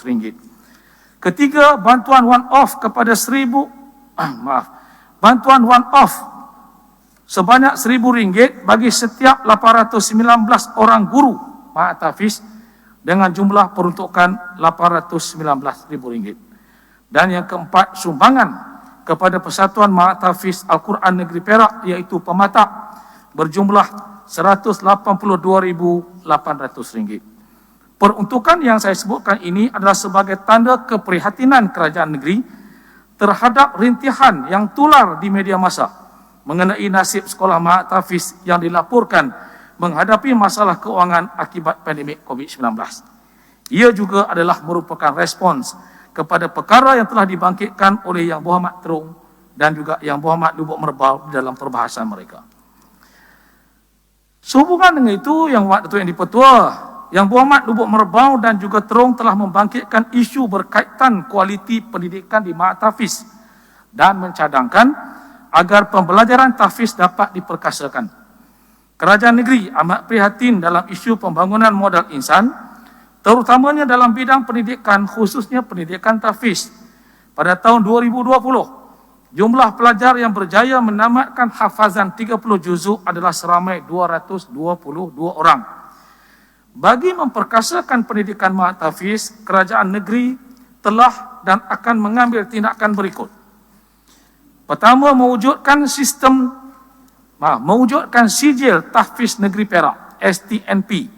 ringgit. Ketiga, bantuan one-off kepada bantuan one-off sebanyak RM1,000 bagi setiap 819 orang guru Mahat Hafiz dengan jumlah peruntukan RM819,000. Dan yang keempat, sumbangan kepada Persatuan Mahat Hafiz Al-Quran Negeri Perak iaitu Pematak berjumlah RM182,800. Peruntukan yang saya sebutkan ini adalah sebagai tanda keprihatinan kerajaan negeri terhadap rintihan yang tular di media massa mengenai nasib sekolah Mahat Hafiz yang dilaporkan menghadapi masalah keuangan akibat pandemik COVID-19. Ia juga adalah merupakan respons kepada perkara yang telah dibangkitkan oleh Yang Berhormat Terung dan juga Yang Berhormat Lubuk Merbau dalam perbahasan mereka. Sehubungan dengan itu, Yang Berhormat Datuk Yang di-Pertua, Yang Berhormat Lubuk Merbau dan juga Terung telah membangkitkan isu berkaitan kualiti pendidikan di Mahat Hafiz dan mencadangkan agar pembelajaran tahfiz dapat diperkasakan. Kerajaan negeri amat prihatin dalam isu pembangunan modal insan, terutamanya dalam bidang pendidikan, khususnya pendidikan tahfiz. Pada tahun 2020, jumlah pelajar yang berjaya menamatkan hafazan 30 juzuk adalah seramai 222 orang. Bagi memperkasakan pendidikan Mahat Hafiz, kerajaan negeri telah dan akan mengambil tindakan berikut. Pertama, mewujudkan sijil Tahfiz Negeri Perak, STNP,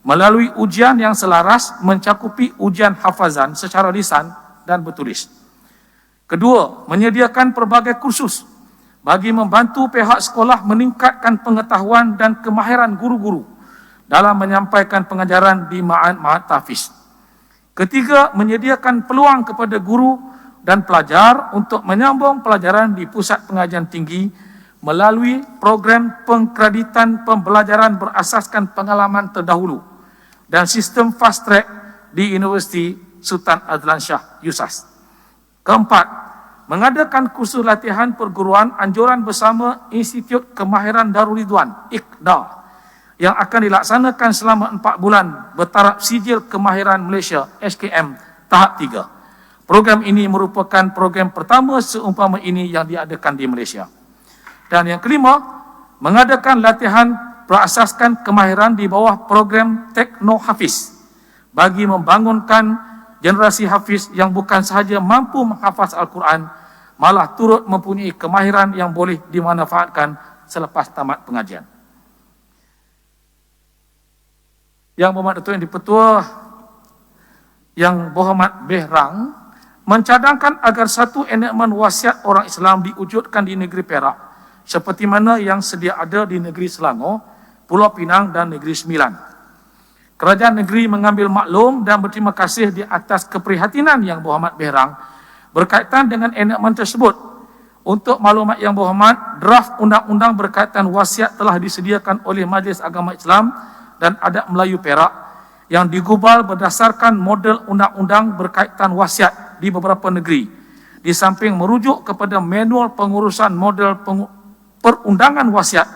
melalui ujian yang selaras mencakupi ujian hafazan secara lisan dan bertulis. Kedua, menyediakan pelbagai kursus bagi membantu pihak sekolah meningkatkan pengetahuan dan kemahiran guru-guru dalam menyampaikan pengajaran di Mahat Hafiz. Ketiga, menyediakan peluang kepada guru dan pelajar untuk menyambung pelajaran di pusat pengajian tinggi melalui program pengkreditan pembelajaran berasaskan pengalaman terdahulu dan sistem fast track di Universiti Sultan Azlan Shah USAS. Keempat, mengadakan kursus latihan perguruan anjuran bersama Institut Kemahiran Darul Ridwan, IKDA, yang akan dilaksanakan selama 4 bulan bertaraf sijil kemahiran Malaysia, SKM, tahap 3. Program ini merupakan program pertama seumpama ini yang diadakan di Malaysia. Dan yang kelima, mengadakan latihan berasaskan kemahiran di bawah program Tekno Hafiz bagi membangunkan generasi hafiz yang bukan sahaja mampu menghafaz Al-Quran, malah turut mempunyai kemahiran yang boleh dimanfaatkan selepas tamat pengajian. Yang Berhormat Datuk Yang di-Pertua, Yang Berhormat Behrang mencadangkan agar satu enakmen wasiat orang Islam diwujudkan di negeri Perak seperti mana yang sedia ada di negeri Selangor, Pulau Pinang dan Negeri Sembilan. Kerajaan negeri mengambil maklum dan berterima kasih di atas keprihatinan Yang Berhormat Behrang berkaitan dengan enakmen tersebut. Untuk maklumat Yang Berhormat, draft undang-undang berkaitan wasiat telah disediakan oleh Majlis Agama Islam dan Adat Melayu Perak yang digubal berdasarkan model undang-undang berkaitan wasiat di beberapa negeri, di samping merujuk kepada manual pengurusan model perundangan wasiat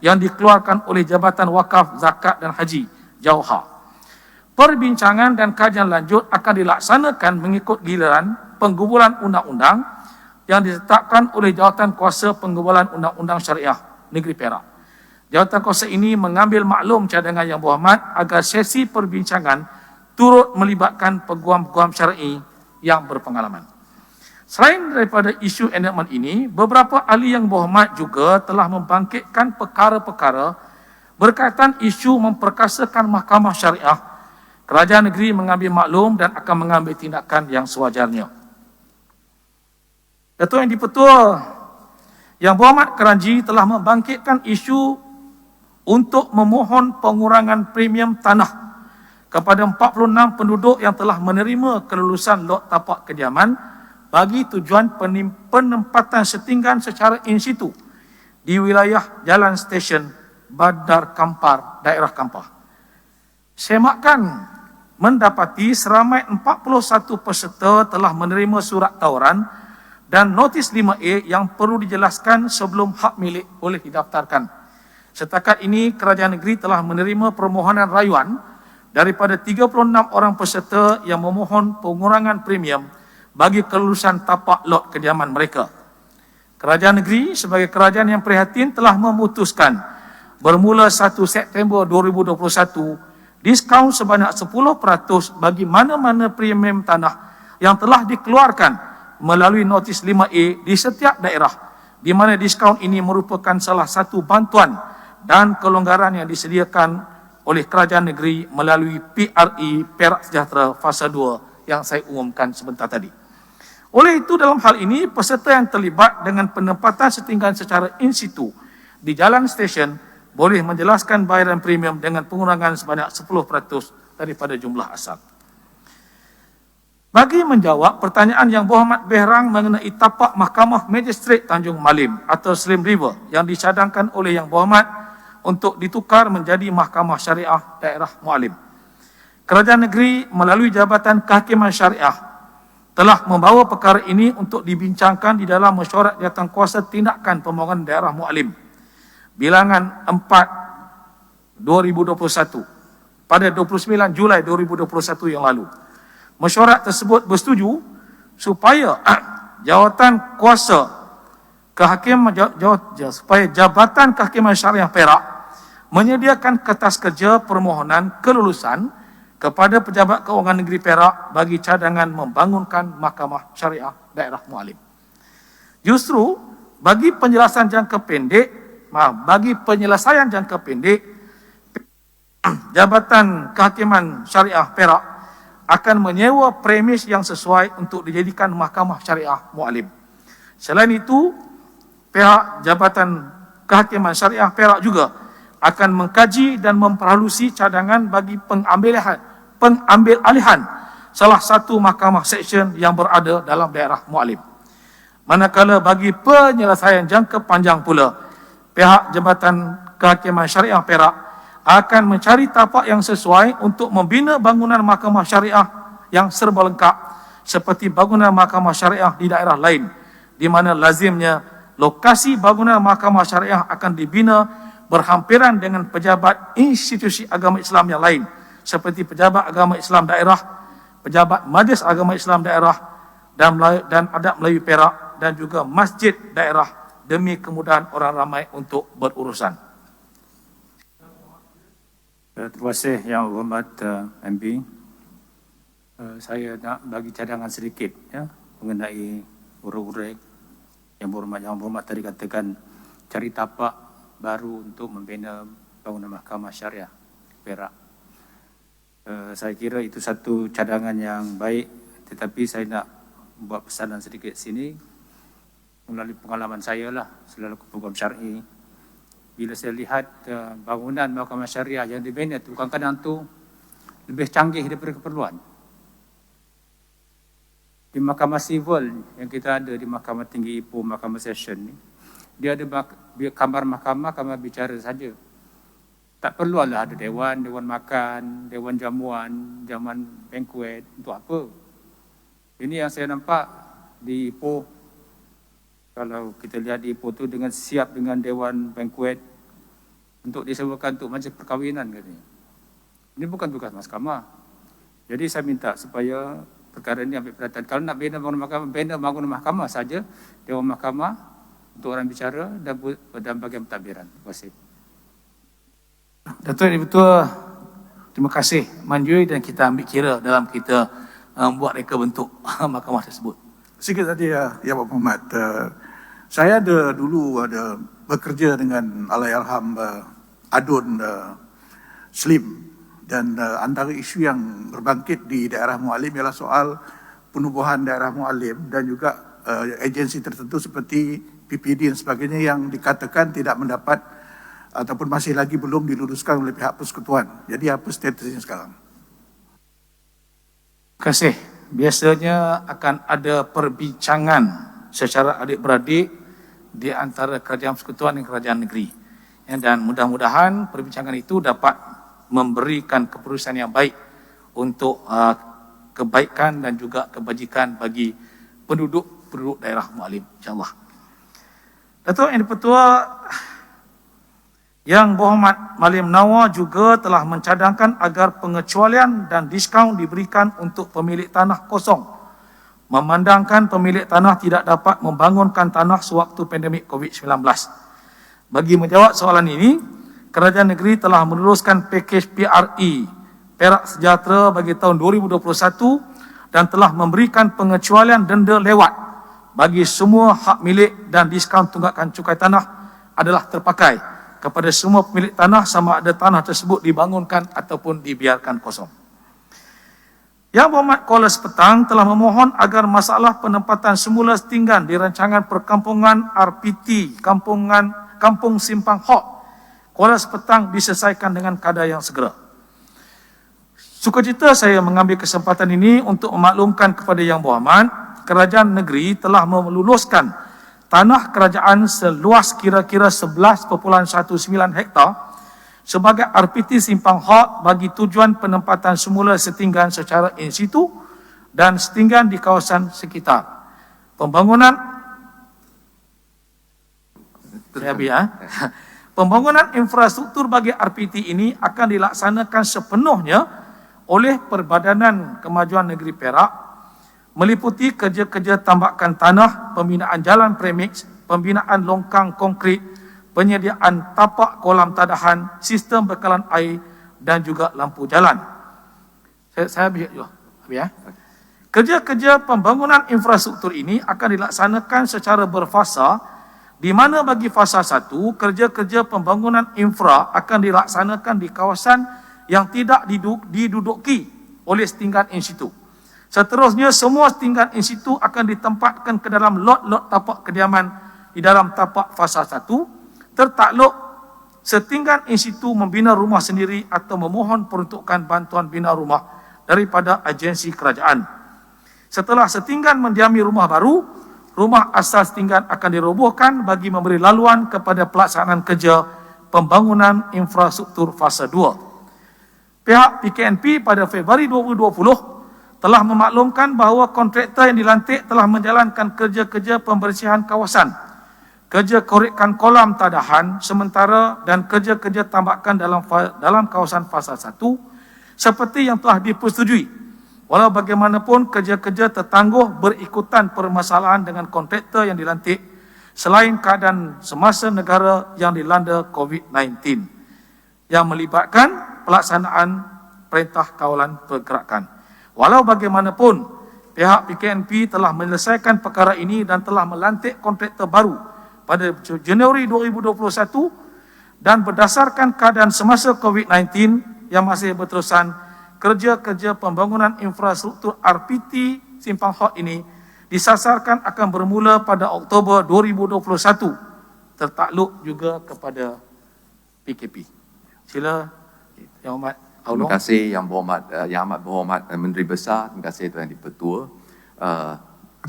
yang dikeluarkan oleh Jabatan Wakaf, Zakat dan Haji, Jauhar. Perbincangan dan kajian lanjut akan dilaksanakan mengikut giliran penggubalan undang-undang yang ditetapkan oleh Jawatan Kuasa Penggubalan Undang-Undang Syariah Negeri Perak. Jawatan Kuasa ini mengambil maklum cadangan Yang Berhormat agar sesi perbincangan turut melibatkan peguam-peguam syar'i yang berpengalaman. Selain daripada isu enakmen ini, beberapa ahli Yang Berhormat juga telah membangkitkan perkara-perkara berkaitan isu memperkasakan mahkamah syariah. Kerajaan negeri mengambil maklum dan akan mengambil tindakan yang sewajarnya. Datuk Yang di-Pertua, Yang Berhormat Kranji telah membangkitkan isu untuk memohon pengurangan premium tanah kepada 46 penduduk yang telah menerima kelulusan lot tapak kediaman bagi tujuan penempatan setinggan secara in situ di wilayah Jalan Stesen Bandar Kampar, daerah Kampar. Semakan mendapati seramai 41 peserta telah menerima surat tawaran dan notis 5A yang perlu dijelaskan sebelum hak milik boleh didaftarkan. Setakat ini, kerajaan negeri telah menerima permohonan rayuan daripada 36 orang peserta yang memohon pengurangan premium bagi kelulusan tapak lot kediaman mereka. Kerajaan negeri sebagai kerajaan yang prihatin telah memutuskan bermula 1 September 2021 diskaun sebanyak 10% bagi mana-mana premium tanah yang telah dikeluarkan melalui notis 5A di setiap daerah, di mana diskaun ini merupakan salah satu bantuan dan kelonggaran yang disediakan oleh kerajaan negeri melalui PRE Perak Sejahtera Fasa 2 yang saya umumkan sebentar tadi. Oleh itu, dalam hal ini, peserta yang terlibat dengan penempatan setinggan secara in situ di jalan stesen boleh menjelaskan bayaran premium dengan pengurangan sebanyak 10% daripada jumlah asal. Bagi menjawab pertanyaan yang berhormat Behrang mengenai tapak Mahkamah Magistrate Tanjung Malim atau Slim River yang dicadangkan oleh yang berhormat untuk ditukar menjadi Mahkamah Syariah Daerah Mualim, kerajaan negeri melalui Jabatan Kehakiman Syariah telah membawa perkara ini untuk dibincangkan di dalam mesyuarat jawatankuasa tindakan pembangunan daerah Mualim bilangan 4 2021 pada 29 Julai 2021 yang lalu. Mesyuarat tersebut bersetuju supaya supaya Jabatan Kehakiman Syariah Perak menyediakan kertas kerja permohonan kelulusan kepada Pejabat Kewangan Negeri Perak bagi cadangan membangunkan Mahkamah Syariah Daerah Mualim. Justru bagi penyelesaian jangka pendek, Jabatan Kehakiman Syariah Perak akan menyewa premis yang sesuai untuk dijadikan Mahkamah Syariah Mualim. Selain itu, pihak Jabatan Kehakiman Syariah Perak juga akan mengkaji dan memperhalusi cadangan bagi pengambil alihan salah satu mahkamah seksyen yang berada dalam daerah Mualim. Manakala bagi penyelesaian jangka panjang pula, pihak Jabatan Kehakiman Syariah Perak akan mencari tapak yang sesuai untuk membina bangunan mahkamah syariah yang serba lengkap seperti bangunan mahkamah syariah di daerah lain, di mana lazimnya lokasi bangunan mahkamah syariah akan dibina berhampiran dengan pejabat institusi agama Islam yang lain seperti pejabat agama Islam daerah, pejabat Majlis Agama Islam daerah dan Adat Melayu Perak dan juga masjid daerah demi kemudahan orang ramai untuk berurusan. Terima kasih Yang Berhormat MB. Saya nak bagi cadangan sedikit mengenai urut-urut Yang Berhormat tadi katakan cari tapak baru untuk membina bangunan Mahkamah Syariah Perak. Saya kira itu satu cadangan yang baik, tetapi saya nak buat pesanan sedikit sini melalui pengalaman saya lah selaku program syar'i. Bila saya lihat bangunan Mahkamah Syariah yang dibina itu kadang-kadang tu lebih canggih daripada keperluan. Di Mahkamah Sivil yang kita ada di Mahkamah Tinggi Ipoh, Mahkamah Session ni, dia ada kamar mahkamah, kamar bicara saja. Tak perlu lah ada dewan, dewan makan, dewan jamuan, jamuan banquet, untuk apa? Ini yang saya nampak di Ipoh. Kalau kita lihat di Ipoh tu dengan siap dengan dewan banquet untuk disewakan untuk majlis perkahwinan katanya. Ini bukan tugas mahkamah. Jadi saya minta supaya perkara ini ambil perhatian. Kalau nak bina bangunan mahkamah saja, dewan mahkamah untuk orang bicara dan bagian pentadbiran. Terima kasih. Datuk Yang Betul, terima kasih Manjui, dan kita ambil kira dalam kita buat reka bentuk mahkamah tersebut. Sikit tadi ya Pak Muhammad. Saya dulu bekerja dengan Allahyarham Adun Slim, dan antara isu yang berbangkit di daerah Mualim ialah soal penubuhan daerah Mualim dan juga agensi tertentu seperti PPD dan sebagainya yang dikatakan tidak mendapat ataupun masih lagi belum diluluskan oleh pihak persekutuan. Jadi apa statusnya sekarang? Terima kasih. Biasanya akan ada perbincangan secara adik-beradik di antara kerajaan persekutuan dan kerajaan negeri. Dan mudah-mudahan perbincangan itu dapat memberikan keputusan yang baik untuk kebaikan dan juga kebajikan bagi penduduk daerah Mualim, insyaAllah. Datuk Yang Dipertua, Yang Berhormat Malay Menawar juga telah mencadangkan agar pengecualian dan diskaun diberikan untuk pemilik tanah kosong, memandangkan pemilik tanah tidak dapat membangunkan tanah sewaktu pandemik COVID-19. Bagi menjawab soalan ini, Kerajaan Negeri telah meneruskan pakej PRE, Perak Sejahtera bagi tahun 2021 dan telah memberikan pengecualian denda lewat bagi semua hak milik dan diskaun tunggakan cukai tanah adalah terpakai kepada semua pemilik tanah sama ada tanah tersebut dibangunkan ataupun dibiarkan kosong. Yang Berhormat Kuala Sepetang telah memohon agar masalah penempatan semula setinggan di rancangan perkampungan RPT Kampung Simpang Hot Kuala Sepetang diselesaikan dengan kadar yang segera. Sukacita saya mengambil kesempatan ini untuk memaklumkan kepada Yang Berhormat, Kerajaan Negeri telah meluluskan tanah kerajaan seluas kira-kira 11.19 hektar sebagai RPT Simpang Hot bagi tujuan penempatan semula setinggan secara in situ dan setinggan di kawasan sekitar. Pembangunan infrastruktur bagi RPT ini akan dilaksanakan sepenuhnya oleh Perbadanan Kemajuan Negeri Perak, meliputi kerja-kerja tambakan tanah, pembinaan jalan premiks, pembinaan longkang konkrit, penyediaan tapak kolam tadahan, sistem bekalan air dan juga lampu jalan. Saya habis ya. Kerja-kerja pembangunan infrastruktur ini akan dilaksanakan secara berfasa, di mana bagi fasa 1, kerja-kerja pembangunan infra akan dilaksanakan di kawasan yang tidak diduduki oleh setinggan in situ. Seterusnya, semua setinggan in situ akan ditempatkan ke dalam lot-lot tapak kediaman di dalam tapak fasa 1, tertakluk setinggan in situ membina rumah sendiri atau memohon peruntukan bantuan bina rumah daripada agensi kerajaan. Setelah setinggan mendiami rumah baru, rumah asal setinggan akan dirobohkan bagi memberi laluan kepada pelaksanaan kerja pembangunan infrastruktur fasa 2. Pihak PKNP pada Februari 2020 telah memaklumkan bahawa kontraktor yang dilantik telah menjalankan kerja-kerja pembersihan kawasan, kerja korekan kolam tadahan sementara dan kerja-kerja tambakan dalam kawasan fasa 1 seperti yang telah dipersetujui. Walau bagaimanapun, kerja-kerja tertangguh berikutan permasalahan dengan kontraktor yang dilantik selain keadaan semasa negara yang dilanda COVID-19 yang melibatkan pelaksanaan Perintah Kawalan Pergerakan. Walau bagaimanapun, pihak PKNP telah menyelesaikan perkara ini dan telah melantik kontraktor baru pada Januari 2021 dan berdasarkan keadaan semasa COVID-19 yang masih berterusan, kerja-kerja pembangunan infrastruktur RPT Simpang Hot ini disasarkan akan bermula pada Oktober 2021, tertakluk juga kepada PKP. Sila Yang Amat Terima kasih Yang Amat Berhormat Menteri Besar, terima kasih Tuan Di-Pertua.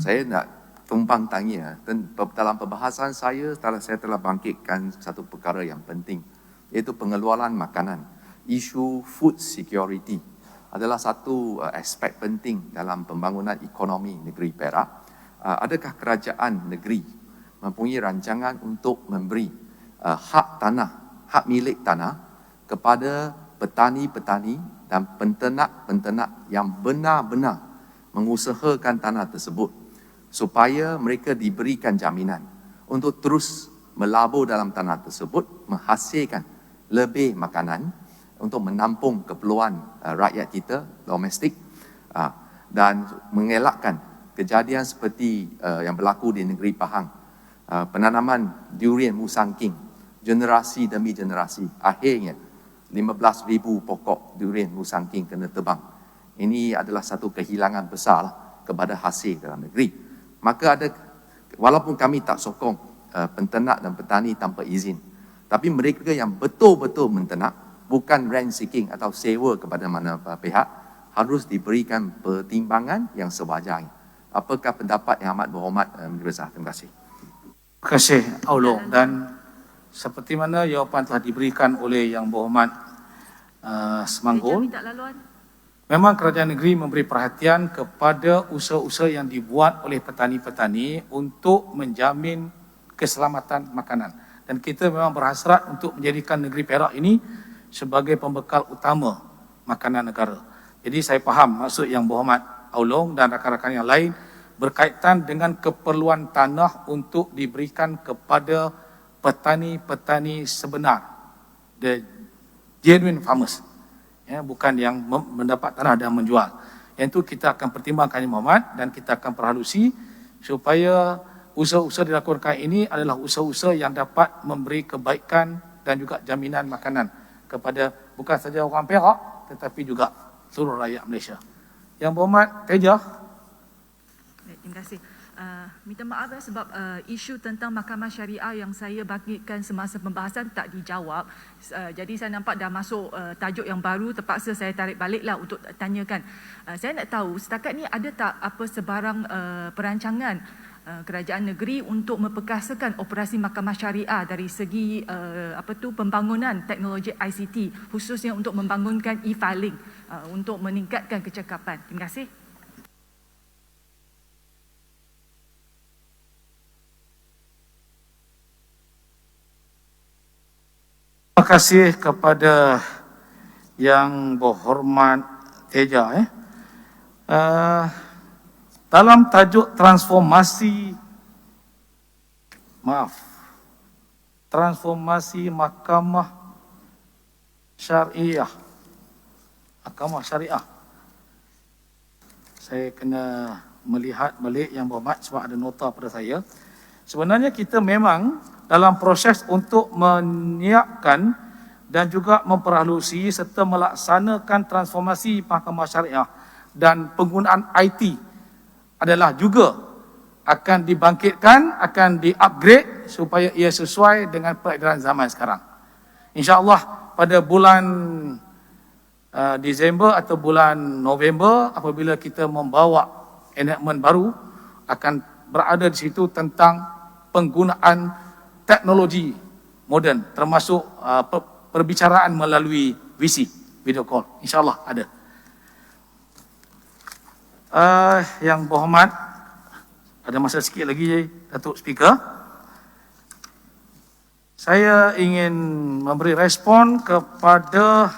Saya nak tumpang tanya, dalam perbahasan saya telah bangkitkan satu perkara yang penting, iaitu pengeluaran makanan. Isu food security adalah satu aspek penting dalam pembangunan ekonomi negeri Perak. Adakah kerajaan negeri mempunyai rancangan untuk memberi hak milik tanah kepada petani-petani dan penternak-penternak yang benar-benar mengusahakan tanah tersebut supaya mereka diberikan jaminan untuk terus melabur dalam tanah tersebut, menghasilkan lebih makanan untuk menampung keperluan rakyat kita domestik dan mengelakkan kejadian seperti yang berlaku di negeri Pahang, penanaman durian musangking generasi demi generasi, akhirnya 15,000 pokok durian musangking kena tebang. Ini adalah satu kehilangan besar kepada hasil dalam negeri. Maka walaupun kami tak sokong penternak dan petani tanpa izin, tapi mereka yang betul-betul menternak, bukan rent seeking atau sewa kepada mana pihak, harus diberikan pertimbangan yang sewajarnya. Apakah pendapat Yang Amat Berhormat Menteri Besar? Terima kasih. Terima kasih Aulong, dan seperti mana jawapan telah diberikan oleh Yang Berhormat Semanggol, memang kerajaan negeri memberi perhatian kepada usaha-usaha yang dibuat oleh petani-petani untuk menjamin keselamatan makanan. Dan kita memang berhasrat untuk menjadikan negeri Perak ini sebagai pembekal utama makanan negara. Jadi saya faham maksud Yang Berhormat Aulong dan rakan-rakan yang lain berkaitan dengan keperluan tanah untuk diberikan kepada petani-petani sebenar, the genuine farmers, ya, bukan yang mendapat tanah dan menjual. Yang itu kita akan pertimbangkan Yang Berhormat dan kita akan perhalusi supaya usaha-usaha dilakukan ini adalah usaha-usaha yang dapat memberi kebaikan dan juga jaminan makanan kepada bukan saja orang Perak tetapi juga seluruh rakyat Malaysia. Yang Berhormat Teja. Terima kasih. Minta maaf sebab isu tentang Mahkamah Syariah yang saya bangkitkan semasa pembahasan tak dijawab. Jadi saya nampak dah masuk tajuk yang baru, terpaksa saya tarik baliklah untuk tanyakan. Saya nak tahu setakat ni ada tak apa sebarang perancangan kerajaan negeri untuk memperkasakan operasi Mahkamah Syariah dari segi pembangunan teknologi ICT, khususnya untuk membangunkan e-filing untuk meningkatkan kecakapan. Terima kasih. Terima kasih kepada Yang Berhormat Teja. Dalam tajuk transformasi Mahkamah Syariah. Saya kena melihat balik Yang Berhormat sebab ada nota pada saya. Sebenarnya kita memang dalam proses untuk menyiapkan dan juga memperhalusi serta melaksanakan transformasi Mahkamah Syariah dan penggunaan IT adalah juga akan dibangkitkan, akan di-upgrade supaya ia sesuai dengan peredaran zaman sekarang. InsyaAllah pada bulan Disember atau bulan November apabila kita membawa enactment baru akan berada di situ tentang penggunaan teknologi moden termasuk perbicaraan melalui VC, video call. InsyaAllah ada. Yang Berhormat, ada masa sikit lagi Datuk Speaker. Saya ingin memberi respon kepada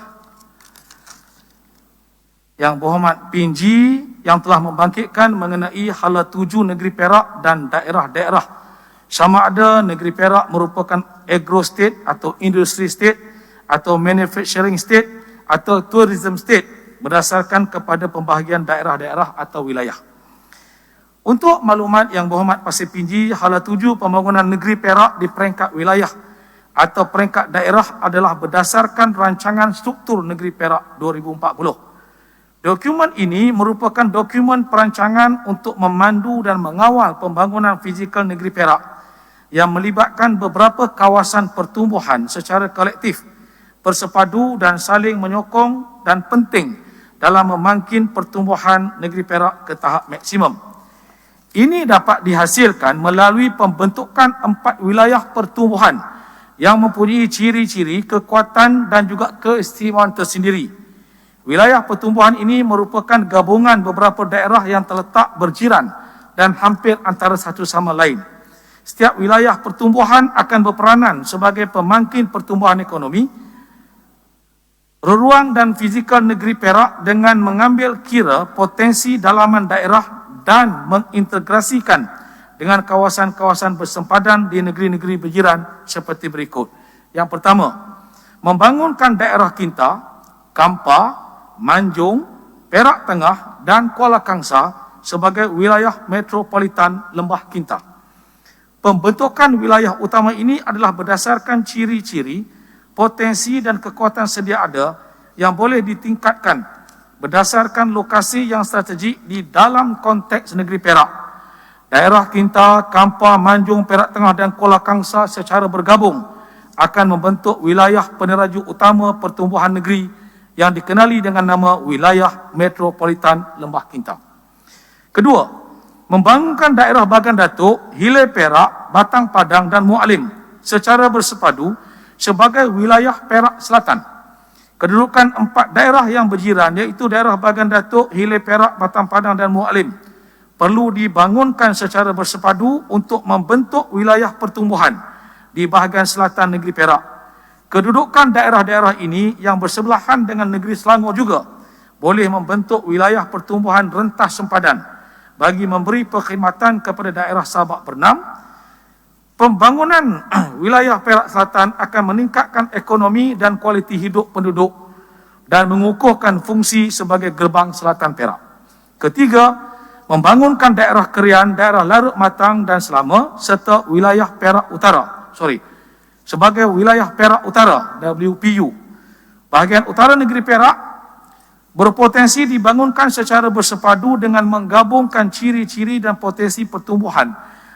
Yang Berhormat Pinji yang telah membangkitkan mengenai hala tuju negeri Perak dan daerah-daerah. Sama ada negeri Perak merupakan agro state atau industry state atau manufacturing state atau tourism state berdasarkan kepada pembahagian daerah-daerah atau wilayah. Untuk maklumat Yang Berhormat Pasir Pinji, hala tuju pembangunan negeri Perak di peringkat wilayah atau peringkat daerah adalah berdasarkan rancangan struktur negeri Perak 2040. Dokumen ini merupakan dokumen perancangan untuk memandu dan mengawal pembangunan fizikal negeri Perak yang melibatkan beberapa kawasan pertumbuhan secara kolektif, bersepadu dan saling menyokong dan penting dalam memangkin pertumbuhan negeri Perak ke tahap maksimum. Ini dapat dihasilkan melalui pembentukan 4 wilayah pertumbuhan yang mempunyai ciri-ciri, kekuatan dan juga keistimewaan tersendiri. Wilayah pertumbuhan ini merupakan gabungan beberapa daerah yang terletak berjiran dan hampir antara satu sama lain. Setiap wilayah pertumbuhan akan berperanan sebagai pemangkin pertumbuhan ekonomi, ruang dan fizikal negeri Perak dengan mengambil kira potensi dalaman daerah dan mengintegrasikan dengan kawasan-kawasan bersempadan di negeri-negeri berjiran seperti berikut. Yang pertama, membangunkan daerah Kinta, Kampar, Manjung, Perak Tengah dan Kuala Kangsar sebagai wilayah metropolitan Lembah Kinta. Pembentukan wilayah utama ini adalah berdasarkan ciri-ciri, potensi dan kekuatan sedia ada yang boleh ditingkatkan berdasarkan lokasi yang strategik di dalam konteks negeri Perak. Daerah Kinta, Kampar, Manjung, Perak Tengah dan Kuala Kangsar secara bergabung akan membentuk wilayah peneraju utama pertumbuhan negeri yang dikenali dengan nama Wilayah Metropolitan Lembah Kinta. Kedua, membangunkan daerah Bagan Datuk, Hilir Perak, Batang Padang dan Mualim secara bersepadu sebagai wilayah Perak Selatan. Kedudukan 4 daerah yang berjiran iaitu daerah Bagan Datuk, Hilir Perak, Batang Padang dan Mualim perlu dibangunkan secara bersepadu untuk membentuk wilayah pertumbuhan di bahagian selatan negeri Perak. Kedudukan daerah-daerah ini yang bersebelahan dengan negeri Selangor juga boleh membentuk wilayah pertumbuhan rentas sempadan bagi memberi perkhidmatan kepada daerah Sabak Bernam. Pembangunan wilayah Perak Selatan akan meningkatkan ekonomi dan kualiti hidup penduduk dan mengukuhkan fungsi sebagai gerbang selatan Perak. Ketiga, membangunkan daerah Krian, daerah Larut Matang dan Selama serta wilayah Perak Utara. Sebagai wilayah Perak Utara, WPU. Bahagian utara negeri Perak berpotensi dibangunkan secara bersepadu dengan menggabungkan ciri-ciri dan potensi pertumbuhan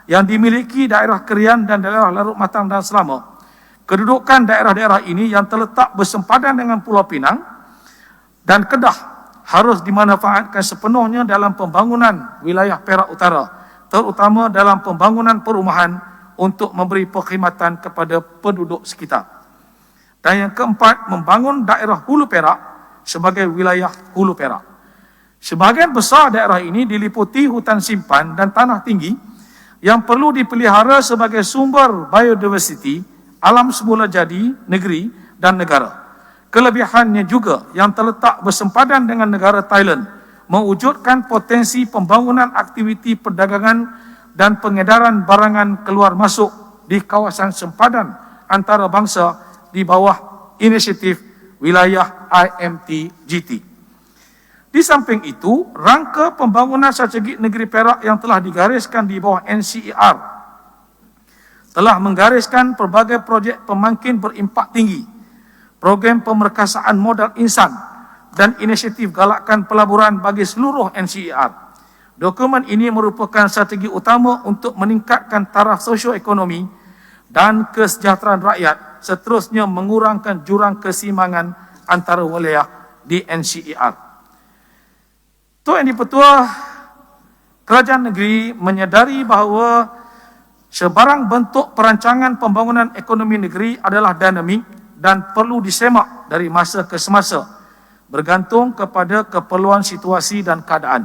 yang dimiliki daerah Krian dan daerah Larut Matang dan Selama. Kedudukan daerah-daerah ini yang terletak bersempadan dengan Pulau Pinang dan Kedah harus dimanfaatkan sepenuhnya dalam pembangunan wilayah Perak Utara, terutama dalam pembangunan perumahan untuk memberi perkhidmatan kepada penduduk sekitar. Dan yang keempat, membangun daerah Hulu Perak sebagai wilayah Hulu Perak. Sebahagian besar daerah ini diliputi hutan simpan dan tanah tinggi yang perlu dipelihara sebagai sumber biodiversiti, alam semula jadi, negeri dan negara. Kelebihannya juga yang terletak bersempadan dengan negara Thailand mewujudkan potensi pembangunan aktiviti perdagangan dan pengedaran barangan keluar masuk di kawasan sempadan antara bangsa di bawah inisiatif wilayah IMT-GT. Di samping itu, rangka pembangunan strategik negeri Perak yang telah digariskan di bawah NCER telah menggariskan pelbagai projek pemangkin berimpak tinggi, program pemerkasaan modal insan dan inisiatif galakan pelaburan bagi seluruh NCER. Dokumen ini merupakan strategi utama untuk meningkatkan taraf sosioekonomi dan kesejahteraan rakyat, seterusnya mengurangkan jurang keseimbangan antara wilayah di NCER. Tuan Yang di-Pertua, kerajaan negeri menyedari bahawa sebarang bentuk perancangan pembangunan ekonomi negeri adalah dinamik dan perlu disemak dari masa ke semasa, bergantung kepada keperluan situasi dan keadaan.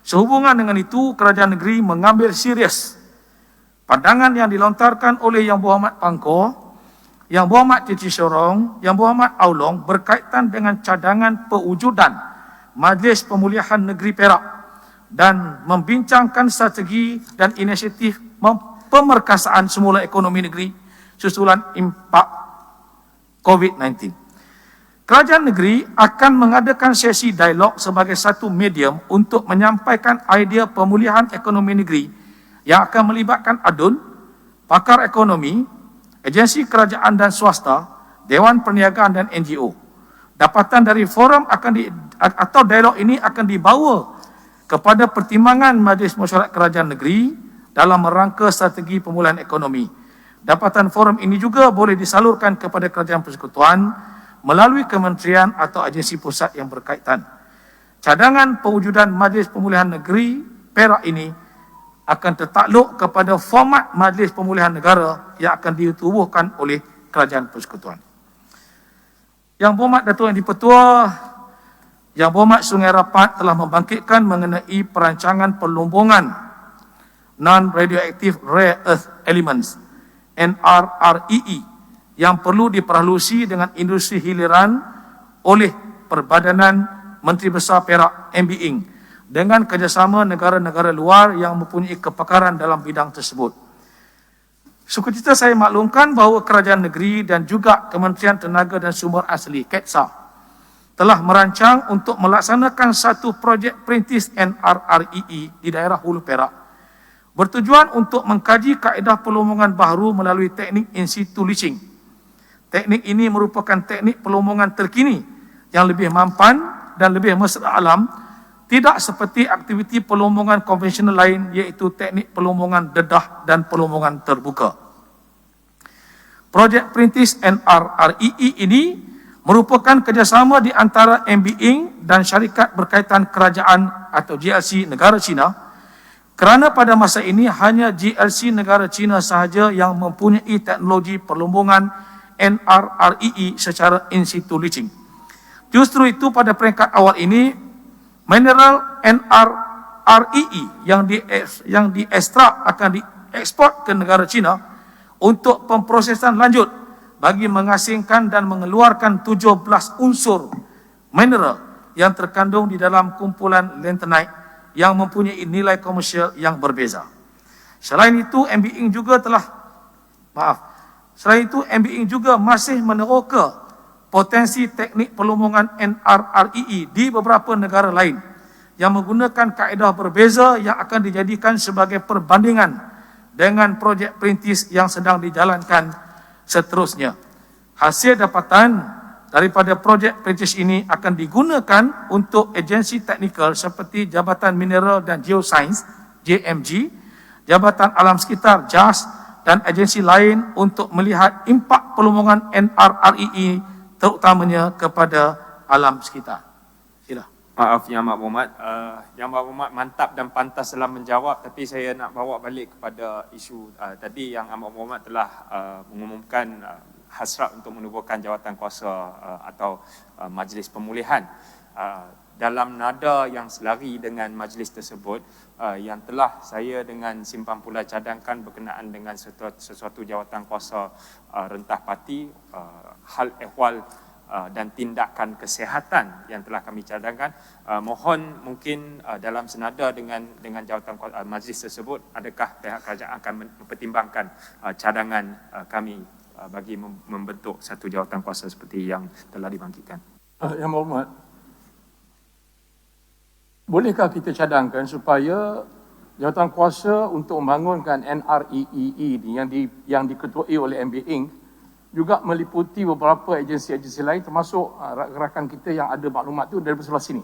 Sehubungan dengan itu, kerajaan negeri mengambil serius pandangan yang dilontarkan oleh Yang Berhormat Pangkor, Yang Berhormat Cici Sorong, Yang Berhormat Aulong berkaitan dengan cadangan pewujudan Majlis Pemulihan Negeri Perak dan membincangkan strategi dan inisiatif pemerkasaan semula ekonomi negeri susulan impak COVID-19. Kerajaan negeri akan mengadakan sesi dialog sebagai satu medium untuk menyampaikan idea pemulihan ekonomi negeri yang akan melibatkan ADUN, pakar ekonomi, agensi kerajaan dan swasta, Dewan Perniagaan dan NGO. Dapatan dari forum atau dialog ini akan dibawa kepada pertimbangan Majlis Mesyuarat Kerajaan Negeri dalam merangka strategi pemulihan ekonomi. Dapatan forum ini juga boleh disalurkan kepada Kerajaan Persekutuan melalui kementerian atau agensi pusat yang berkaitan. Cadangan pewujudan Majlis Pemulihan Negeri Perak ini akan tertakluk kepada format Majlis Pemulihan Negara yang akan ditubuhkan oleh Kerajaan Persekutuan. Yang Berhormat Datuk Yang di-Pertua, Yang Berhormat Sungai Rapat telah membangkitkan mengenai perancangan perlumbungan Non-Radioactive Rare Earth Elements, NRREE, yang perlu diperhalusi dengan industri hiliran oleh Perbadanan Menteri Besar Perak MBING dengan kerjasama negara-negara luar yang mempunyai kepakaran dalam bidang tersebut. Sukacita saya maklumkan bahawa kerajaan negeri dan juga Kementerian Tenaga dan Sumber Asli KETSA telah merancang untuk melaksanakan satu projek perintis NRREE di daerah Hulu Perak bertujuan untuk mengkaji kaedah perlumbungan baharu melalui teknik in situ leaching. Teknik ini merupakan teknik perlumbungan terkini yang lebih mampan dan lebih mesra alam, tidak seperti aktiviti perlumbungan konvensional lain iaitu teknik perlumbungan dedah dan perlumbungan terbuka. Projek perintis NRREE ini merupakan kerjasama di antara MBING dan syarikat berkaitan kerajaan atau GLC negara China, kerana pada masa ini hanya GLC negara China sahaja yang mempunyai teknologi perlumbungan NRREE secara in situ leaching. Justru itu pada peringkat awal ini, mineral NRREE yang diekstrak akan diekspor ke negara China untuk pemprosesan lanjut bagi mengasingkan dan mengeluarkan 17 unsur mineral yang terkandung di dalam kumpulan lanthanide yang mempunyai nilai komersial yang berbeza. Selain itu, MB Ing juga masih meneroka potensi teknik perlumbungan NRREE di beberapa negara lain yang menggunakan kaedah berbeza yang akan dijadikan sebagai perbandingan dengan projek perintis yang sedang dijalankan seterusnya. Hasil dapatan daripada projek perintis ini akan digunakan untuk agensi teknikal seperti Jabatan Mineral dan Geosains JMG, Jabatan Alam Sekitar JAS dan agensi lain untuk melihat impak perlumbungan NRREE terutamanya kepada alam sekitar. Sila. Maaf Yang Amat Berhormat, Yang Amat Berhormat mantap dan pantas dalam menjawab, tapi saya nak bawa balik kepada isu tadi yang Amat Berhormat telah mengumumkan hasrat untuk menubuhkan jawatan kuasa atau majlis pemulihan. Dalam nada yang selari dengan majlis tersebut, yang telah saya dengan Simpan Pula cadangkan berkenaan dengan sesuatu jawatan kuasa rentah parti, hal ehwal dan tindakan kesihatan yang telah kami cadangkan, mohon mungkin dalam senada dengan jawatan majlis tersebut, adakah pihak kerajaan akan mempertimbangkan cadangan kami bagi membentuk satu jawatan kuasa seperti yang telah dibangkitkan. Yang Berhormat, bolehkah kita cadangkan supaya jawatan kuasa untuk membangunkan NREE ni yang diketuai oleh MB Ing juga meliputi beberapa agensi-agensi lain, termasuk rakan kita yang ada maklumat tu dari sebelah sini,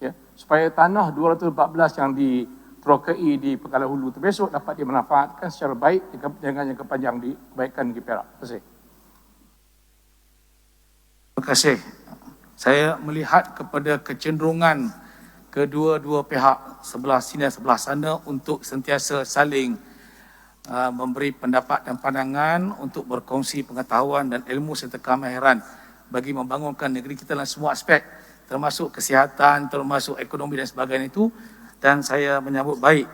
ya, supaya tanah 214 yang diterokai di Pekalan Hulu tu besok dapat dimanfaatkan secara baik dengan jangka panjang di kebaikan negeri Perak. Terima kasih. Terima kasih. Saya melihat kepada kecenderungan kedua-dua pihak sebelah sini dan sebelah sana untuk sentiasa saling memberi pendapat dan pandangan untuk berkongsi pengetahuan dan ilmu serta kemahiran bagi membangunkan negeri kita dalam semua aspek, termasuk kesihatan, termasuk ekonomi dan sebagainya itu. Dan saya menyambut baik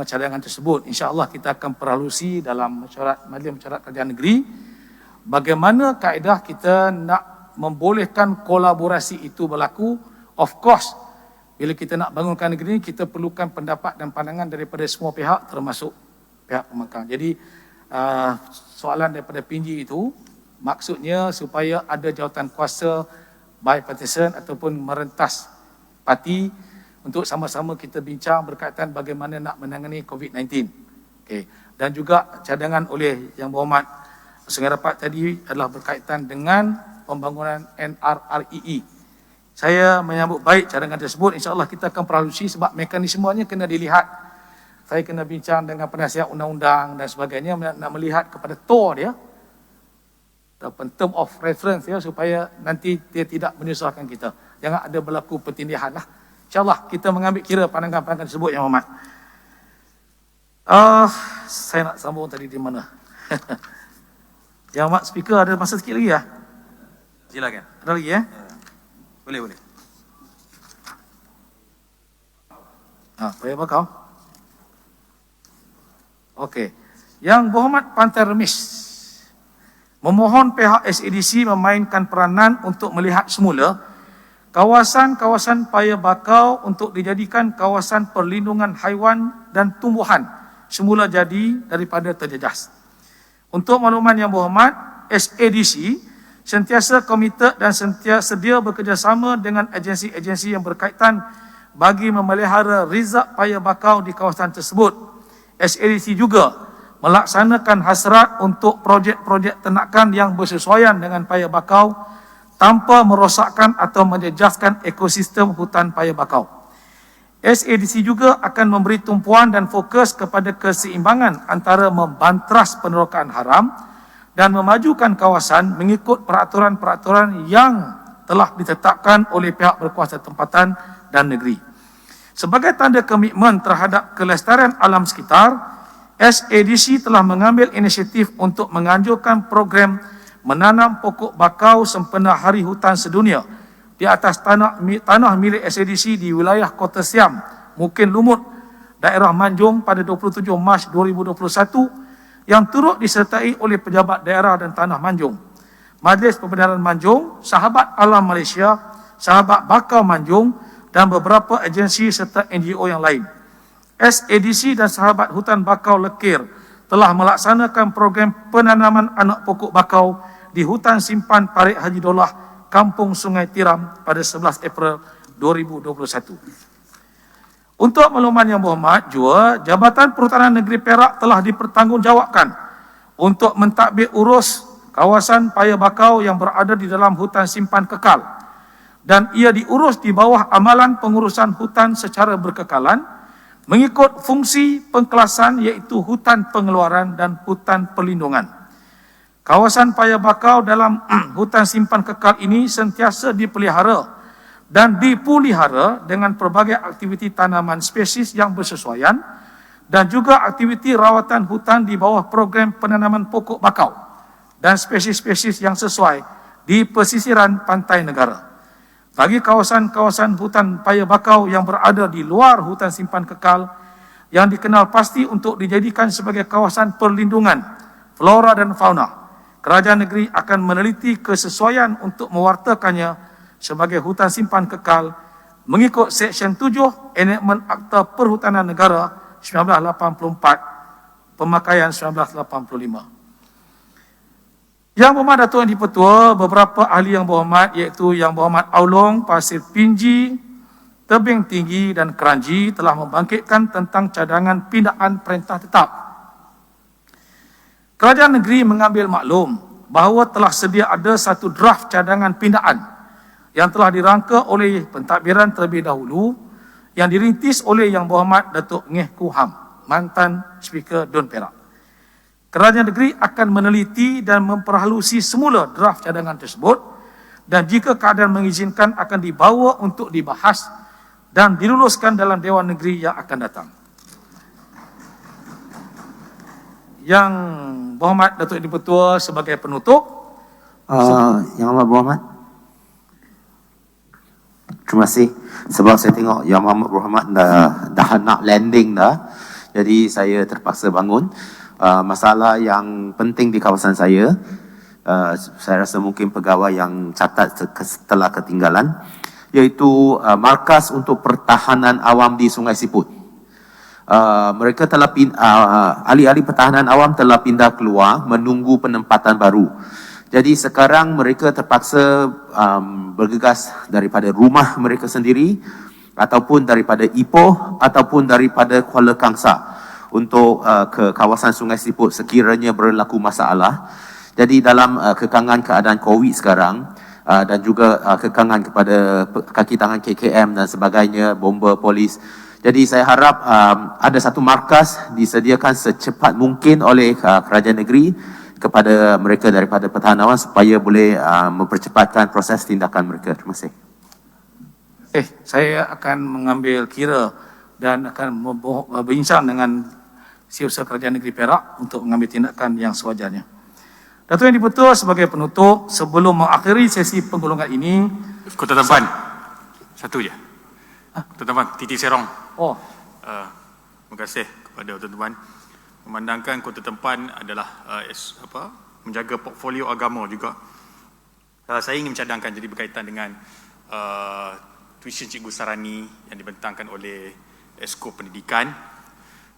cadangan tersebut. InsyaAllah kita akan peralusi dalam Majlis Mesyuarat Kerajaan Negeri bagaimana kaedah kita nak membolehkan kolaborasi itu berlaku. Of course, bila kita nak bangunkan negeri ini, kita perlukan pendapat dan pandangan daripada semua pihak, termasuk pihak pembangkang. Jadi, soalan daripada Pinji itu, maksudnya supaya ada jawatan kuasa bipartisan ataupun merentas parti untuk sama-sama kita bincang berkaitan bagaimana nak menangani COVID-19. Okay. Dan juga cadangan oleh Yang Berhormat Sungai Rapat tadi adalah berkaitan dengan pembangunan NRREE. Saya menyambut baik cadangan tersebut. InsyaAllah kita akan peralusi sebab mekanismenya kena dilihat. Saya kena bincang dengan penasihat undang-undang dan sebagainya, nak melihat kepada TOR dia, ataupun term of reference ya, supaya nanti dia tidak menyusahkan kita. Jangan ada berlaku pertindihan lah. InsyaAllah kita mengambil kira pandangan-pandangan tersebut Yang Hormat. Saya nak sambung tadi di mana? Yang Hormat speaker ada masa sikit lagi ya? Silakan. Ada lagi ya? Boleh. Payah bakau. Okey. Yang Berhormat Pantai Remis memohon pihak SADC memainkan peranan untuk melihat semula kawasan-kawasan paya bakau untuk dijadikan kawasan perlindungan haiwan dan tumbuhan semula jadi daripada terjejas. Untuk makluman Yang Berhormat, SADC sentiasa komited dan sentiasa sedia bekerjasama dengan agensi-agensi yang berkaitan bagi memelihara rizak paya bakau di kawasan tersebut. SADC juga melaksanakan hasrat untuk projek-projek ternakan yang bersesuaian dengan paya bakau tanpa merosakkan atau menjejaskan ekosistem hutan paya bakau. SADC juga akan memberi tumpuan dan fokus kepada keseimbangan antara membantras penerokaan haram dan memajukan kawasan mengikut peraturan-peraturan yang telah ditetapkan oleh pihak berkuasa tempatan dan negeri. Sebagai tanda komitmen terhadap kelestarian alam sekitar, SADC telah mengambil inisiatif untuk menganjurkan program menanam pokok bakau sempena Hari Hutan Sedunia di atas tanah milik SADC di wilayah Kota Siam, Mukin Lumut, daerah Manjung pada 27 Mac 2021 yang turut disertai oleh pejabat daerah dan tanah Manjung, Majlis Perbendaharaan Manjung, Sahabat Alam Malaysia, Sahabat Bakau Manjung dan beberapa agensi serta NGO yang lain. SADC dan Sahabat Hutan Bakau Lekir telah melaksanakan program penanaman anak pokok bakau di Hutan Simpan Parit Haji Dolah, Kampung Sungai Tiram pada 11 April 2021. Untuk makluman yang berhormat jua, Jabatan Perhutanan Negeri Perak telah dipertanggungjawabkan untuk mentadbir urus kawasan paya bakau yang berada di dalam hutan simpan kekal dan ia diurus di bawah amalan pengurusan hutan secara berkekalan mengikut fungsi pengkelasan iaitu hutan pengeluaran dan hutan perlindungan. Kawasan paya bakau dalam hutan simpan kekal ini sentiasa dipelihara dan dipulihara dengan pelbagai aktiviti tanaman spesies yang bersesuaian dan juga aktiviti rawatan hutan di bawah program penanaman pokok bakau dan spesies-spesies yang sesuai di pesisiran pantai negara. Bagi kawasan-kawasan hutan paya bakau yang berada di luar hutan simpan kekal yang dikenal pasti untuk dijadikan sebagai kawasan perlindungan flora dan fauna, kerajaan negeri akan meneliti kesesuaian untuk mewartakannya sebagai hutan simpan kekal mengikut Seksyen 7 Enakmen Akta Perhutanan Negara 1984, Pemakaian 1985. Yang berhormat Datuk Yang di-Pertua, beberapa ahli yang berhormat iaitu Yang Berhormat Aulong, Pasir Pinji, Tebing Tinggi dan Keranji telah membangkitkan tentang cadangan pindaan perintah tetap. Kerajaan negeri mengambil maklum bahawa telah sedia ada satu draft cadangan pindaan yang telah dirangka oleh pentadbiran terlebih dahulu yang dirintis oleh Yang Berhormat Datuk Ngeh Kuham, mantan Speaker Dun Perak. Kerajaan negeri akan meneliti dan memperhalusi semula draft cadangan tersebut dan jika keadaan mengizinkan akan dibawa untuk dibahas dan diluluskan dalam Dewan Negeri yang akan datang. Yang Berhormat Datuk di-Pertua sebagai penutup. Yang amat berhormat. Terima kasih. Sebab saya tengok Yang Amat Berhormat dah nak landing dah. Jadi saya terpaksa bangun. Masalah yang penting di kawasan saya rasa mungkin pegawai yang catat telah ketinggalan, iaitu markas untuk pertahanan awam di Sungai Siput. Mereka telah ahli-ahli pertahanan awam telah pindah keluar menunggu penempatan baru. Jadi sekarang mereka terpaksa bergegas daripada rumah mereka sendiri ataupun daripada Ipoh ataupun daripada Kuala Kangsar untuk ke kawasan Sungai Siput sekiranya berlaku masalah. Jadi dalam kekangan keadaan COVID sekarang dan juga kekangan kepada kaki tangan KKM dan sebagainya, bomba polis. Jadi saya harap ada satu markas disediakan secepat mungkin oleh kerajaan negeri kepada mereka daripada pertahanan awam supaya boleh mempercepatkan proses tindakan mereka. Terima kasih. Saya akan mengambil kira dan akan berbincang dengan Setiausaha Kerajaan Negeri Perak untuk mengambil tindakan yang sewajarnya. Datuk Yang di-Pertua sebagai penutup, sebelum mengakhiri sesi penggolongan ini, Kota Tampan. Satu je. Kota Tampan, Titi Serong. Terima kasih kepada tuan-tuan. Memandangkan Kota Tampan adalah menjaga portfolio agama juga. Saya ingin mencadangkan jadi berkaitan dengan tuition Cikgu Sarani yang dibentangkan oleh Esko Pendidikan.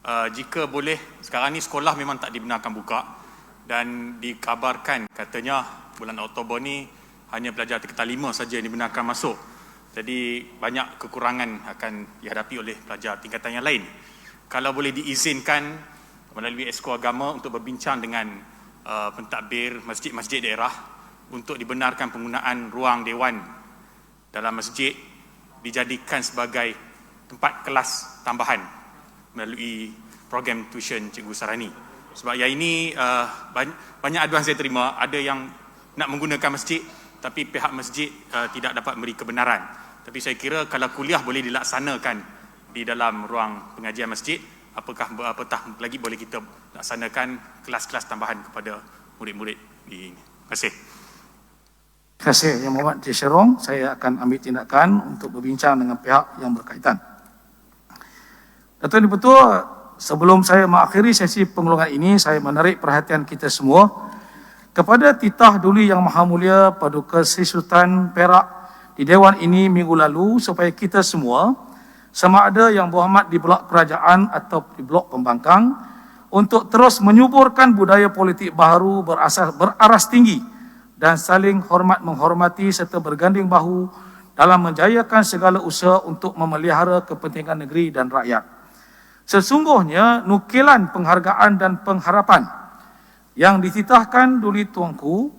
Jika boleh, sekarang ni sekolah memang tak dibenarkan buka dan dikabarkan katanya bulan Oktober ni hanya pelajar tingkatan 5 saja yang dibenarkan masuk. Jadi banyak kekurangan akan dihadapi oleh pelajar tingkatan yang lain. Kalau boleh diizinkan melalui Esko Agama untuk berbincang dengan pentadbir masjid-masjid daerah untuk dibenarkan penggunaan ruang dewan dalam masjid dijadikan sebagai tempat kelas tambahan melalui program tuition Cikgu Sarani. Sebab yang ini banyak aduan saya terima, ada yang nak menggunakan masjid tapi pihak masjid tidak dapat memberi kebenaran. Tapi saya kira kalau kuliah boleh dilaksanakan di dalam ruang pengajian masjid, apatah lagi boleh kita laksanakan kelas-kelas tambahan kepada murid-murid ini. Terima kasih. Terima kasih Yang Berhormat Titi Serong. Saya akan ambil tindakan untuk berbincang dengan pihak yang berkaitan. Datuk Yang di-Pertua, sebelum saya mengakhiri sesi pengulangan ini, saya menarik perhatian kita semua kepada titah Duli Yang Maha Mulia Paduka Sri Sultan Perak di Dewan ini minggu lalu, supaya kita semua, sama ada yang berhormat di blok kerajaan atau di blok pembangkang, untuk terus menyuburkan budaya politik baru beraras tinggi dan saling hormat menghormati serta berganding bahu dalam menjayakan segala usaha untuk memelihara kepentingan negeri dan rakyat. Sesungguhnya nukilan penghargaan dan pengharapan yang dititahkan Duli Tuanku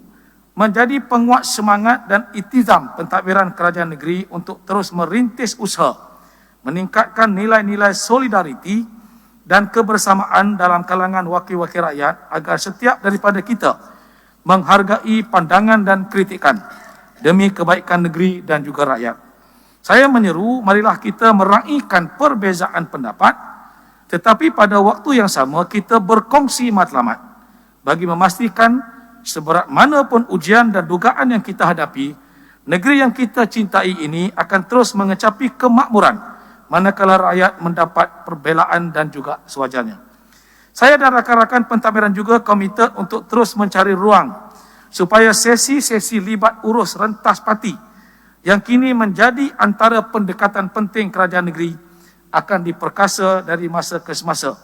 menjadi penguat semangat dan itizam pentadbiran kerajaan negeri untuk terus merintis usaha, meningkatkan nilai-nilai solidariti dan kebersamaan dalam kalangan wakil-wakil rakyat agar setiap daripada kita menghargai pandangan dan kritikan demi kebaikan negeri dan juga rakyat. Saya menyeru, marilah kita meraihkan perbezaan pendapat, tetapi pada waktu yang sama kita berkongsi matlamat bagi memastikan seberat manapun ujian dan dugaan yang kita hadapi, negeri yang kita cintai ini akan terus mengecapi kemakmuran manakala rakyat mendapat perbelaan dan juga sewajarnya. Saya dan rakan-rakan pentadbiran juga komited untuk terus mencari ruang supaya sesi-sesi libat urus rentas parti yang kini menjadi antara pendekatan penting kerajaan negeri akan diperkasa dari masa ke semasa.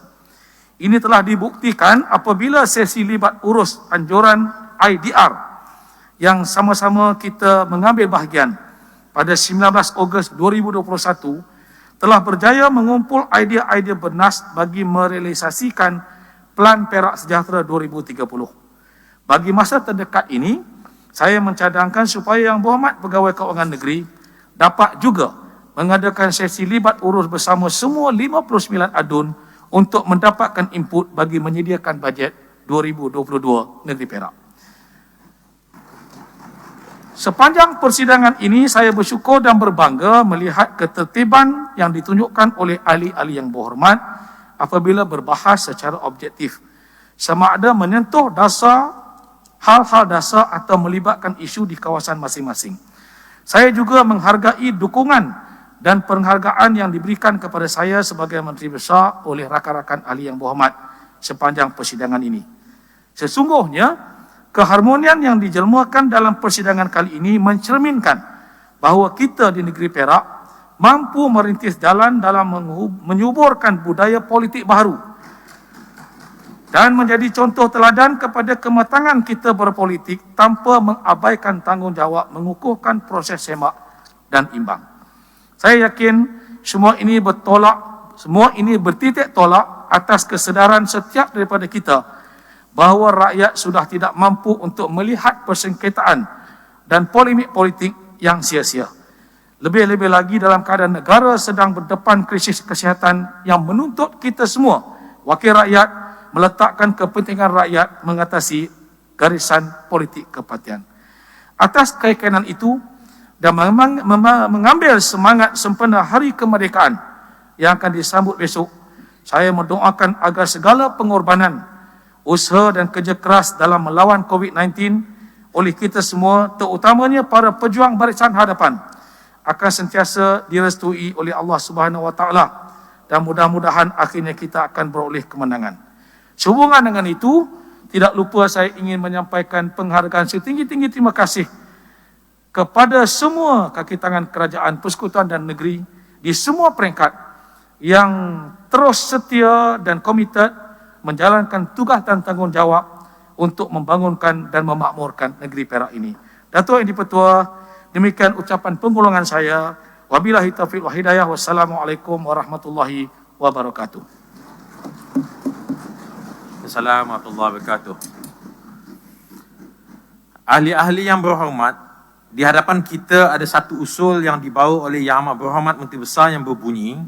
Ini telah dibuktikan apabila sesi libat urus anjuran IDR yang sama-sama kita mengambil bahagian pada 19 Ogos 2021 telah berjaya mengumpul idea-idea bernas bagi merealisasikan Plan Perak Sejahtera 2030. Bagi masa terdekat ini, saya mencadangkan supaya Yang Berhormat Pegawai Kewangan Negeri dapat juga mengadakan sesi libat urus bersama semua 59 adun untuk mendapatkan input bagi menyediakan bajet 2022 Negeri Perak. Sepanjang persidangan ini, saya bersyukur dan berbangga melihat ketertiban yang ditunjukkan oleh ahli-ahli yang berhormat apabila berbahas secara objektif, sama ada menyentuh hal-hal dasar atau melibatkan isu di kawasan masing-masing. Saya juga menghargai dukungan dan penghargaan yang diberikan kepada saya sebagai Menteri Besar oleh rakan-rakan ahli yang berhormat sepanjang persidangan ini. Sesungguhnya, keharmonian yang dijelmakan dalam persidangan kali ini mencerminkan bahawa kita di negeri Perak mampu merintis jalan dalam menyuburkan budaya politik baru dan menjadi contoh teladan kepada kematangan kita berpolitik tanpa mengabaikan tanggungjawab mengukuhkan proses semak dan imbang. Saya yakin semua ini bertitik tolak atas kesedaran setiap daripada kita bahawa rakyat sudah tidak mampu untuk melihat persengketaan dan polemik politik yang sia-sia. Lebih-lebih lagi dalam keadaan negara sedang berdepan krisis kesihatan yang menuntut kita semua, wakil rakyat, meletakkan kepentingan rakyat mengatasi garisan politik kepartian. Atas keyakinan itu dan mengambil semangat sempena Hari Kemerdekaan yang akan disambut besok, saya mendoakan agar segala pengorbanan, usaha dan kerja keras dalam melawan COVID-19 oleh kita semua, terutamanya para pejuang barisan hadapan, akan sentiasa direstui oleh Allah Subhanahu Wa Taala dan mudah-mudahan akhirnya kita akan beroleh kemenangan. Sehubungan dengan itu, tidak lupa saya ingin menyampaikan penghargaan setinggi-tinggi terima kasih kepada semua kaki tangan kerajaan, persekutuan dan negeri di semua peringkat yang terus setia dan komited menjalankan tugas dan tanggungjawab untuk membangunkan dan memakmurkan negeri Perak ini. Datuk Yang di-Pertua, demikian ucapan penggulungan saya. Wabillahi taufiq wal hidayah. Wassalamualaikum warahmatullahi wabarakatuh. Assalamualaikum warahmatullahi wabarakatuh. Ahli-ahli yang berhormat, di hadapan kita ada satu usul yang dibawa oleh Yang Amat Berhormat Menteri Besar yang berbunyi,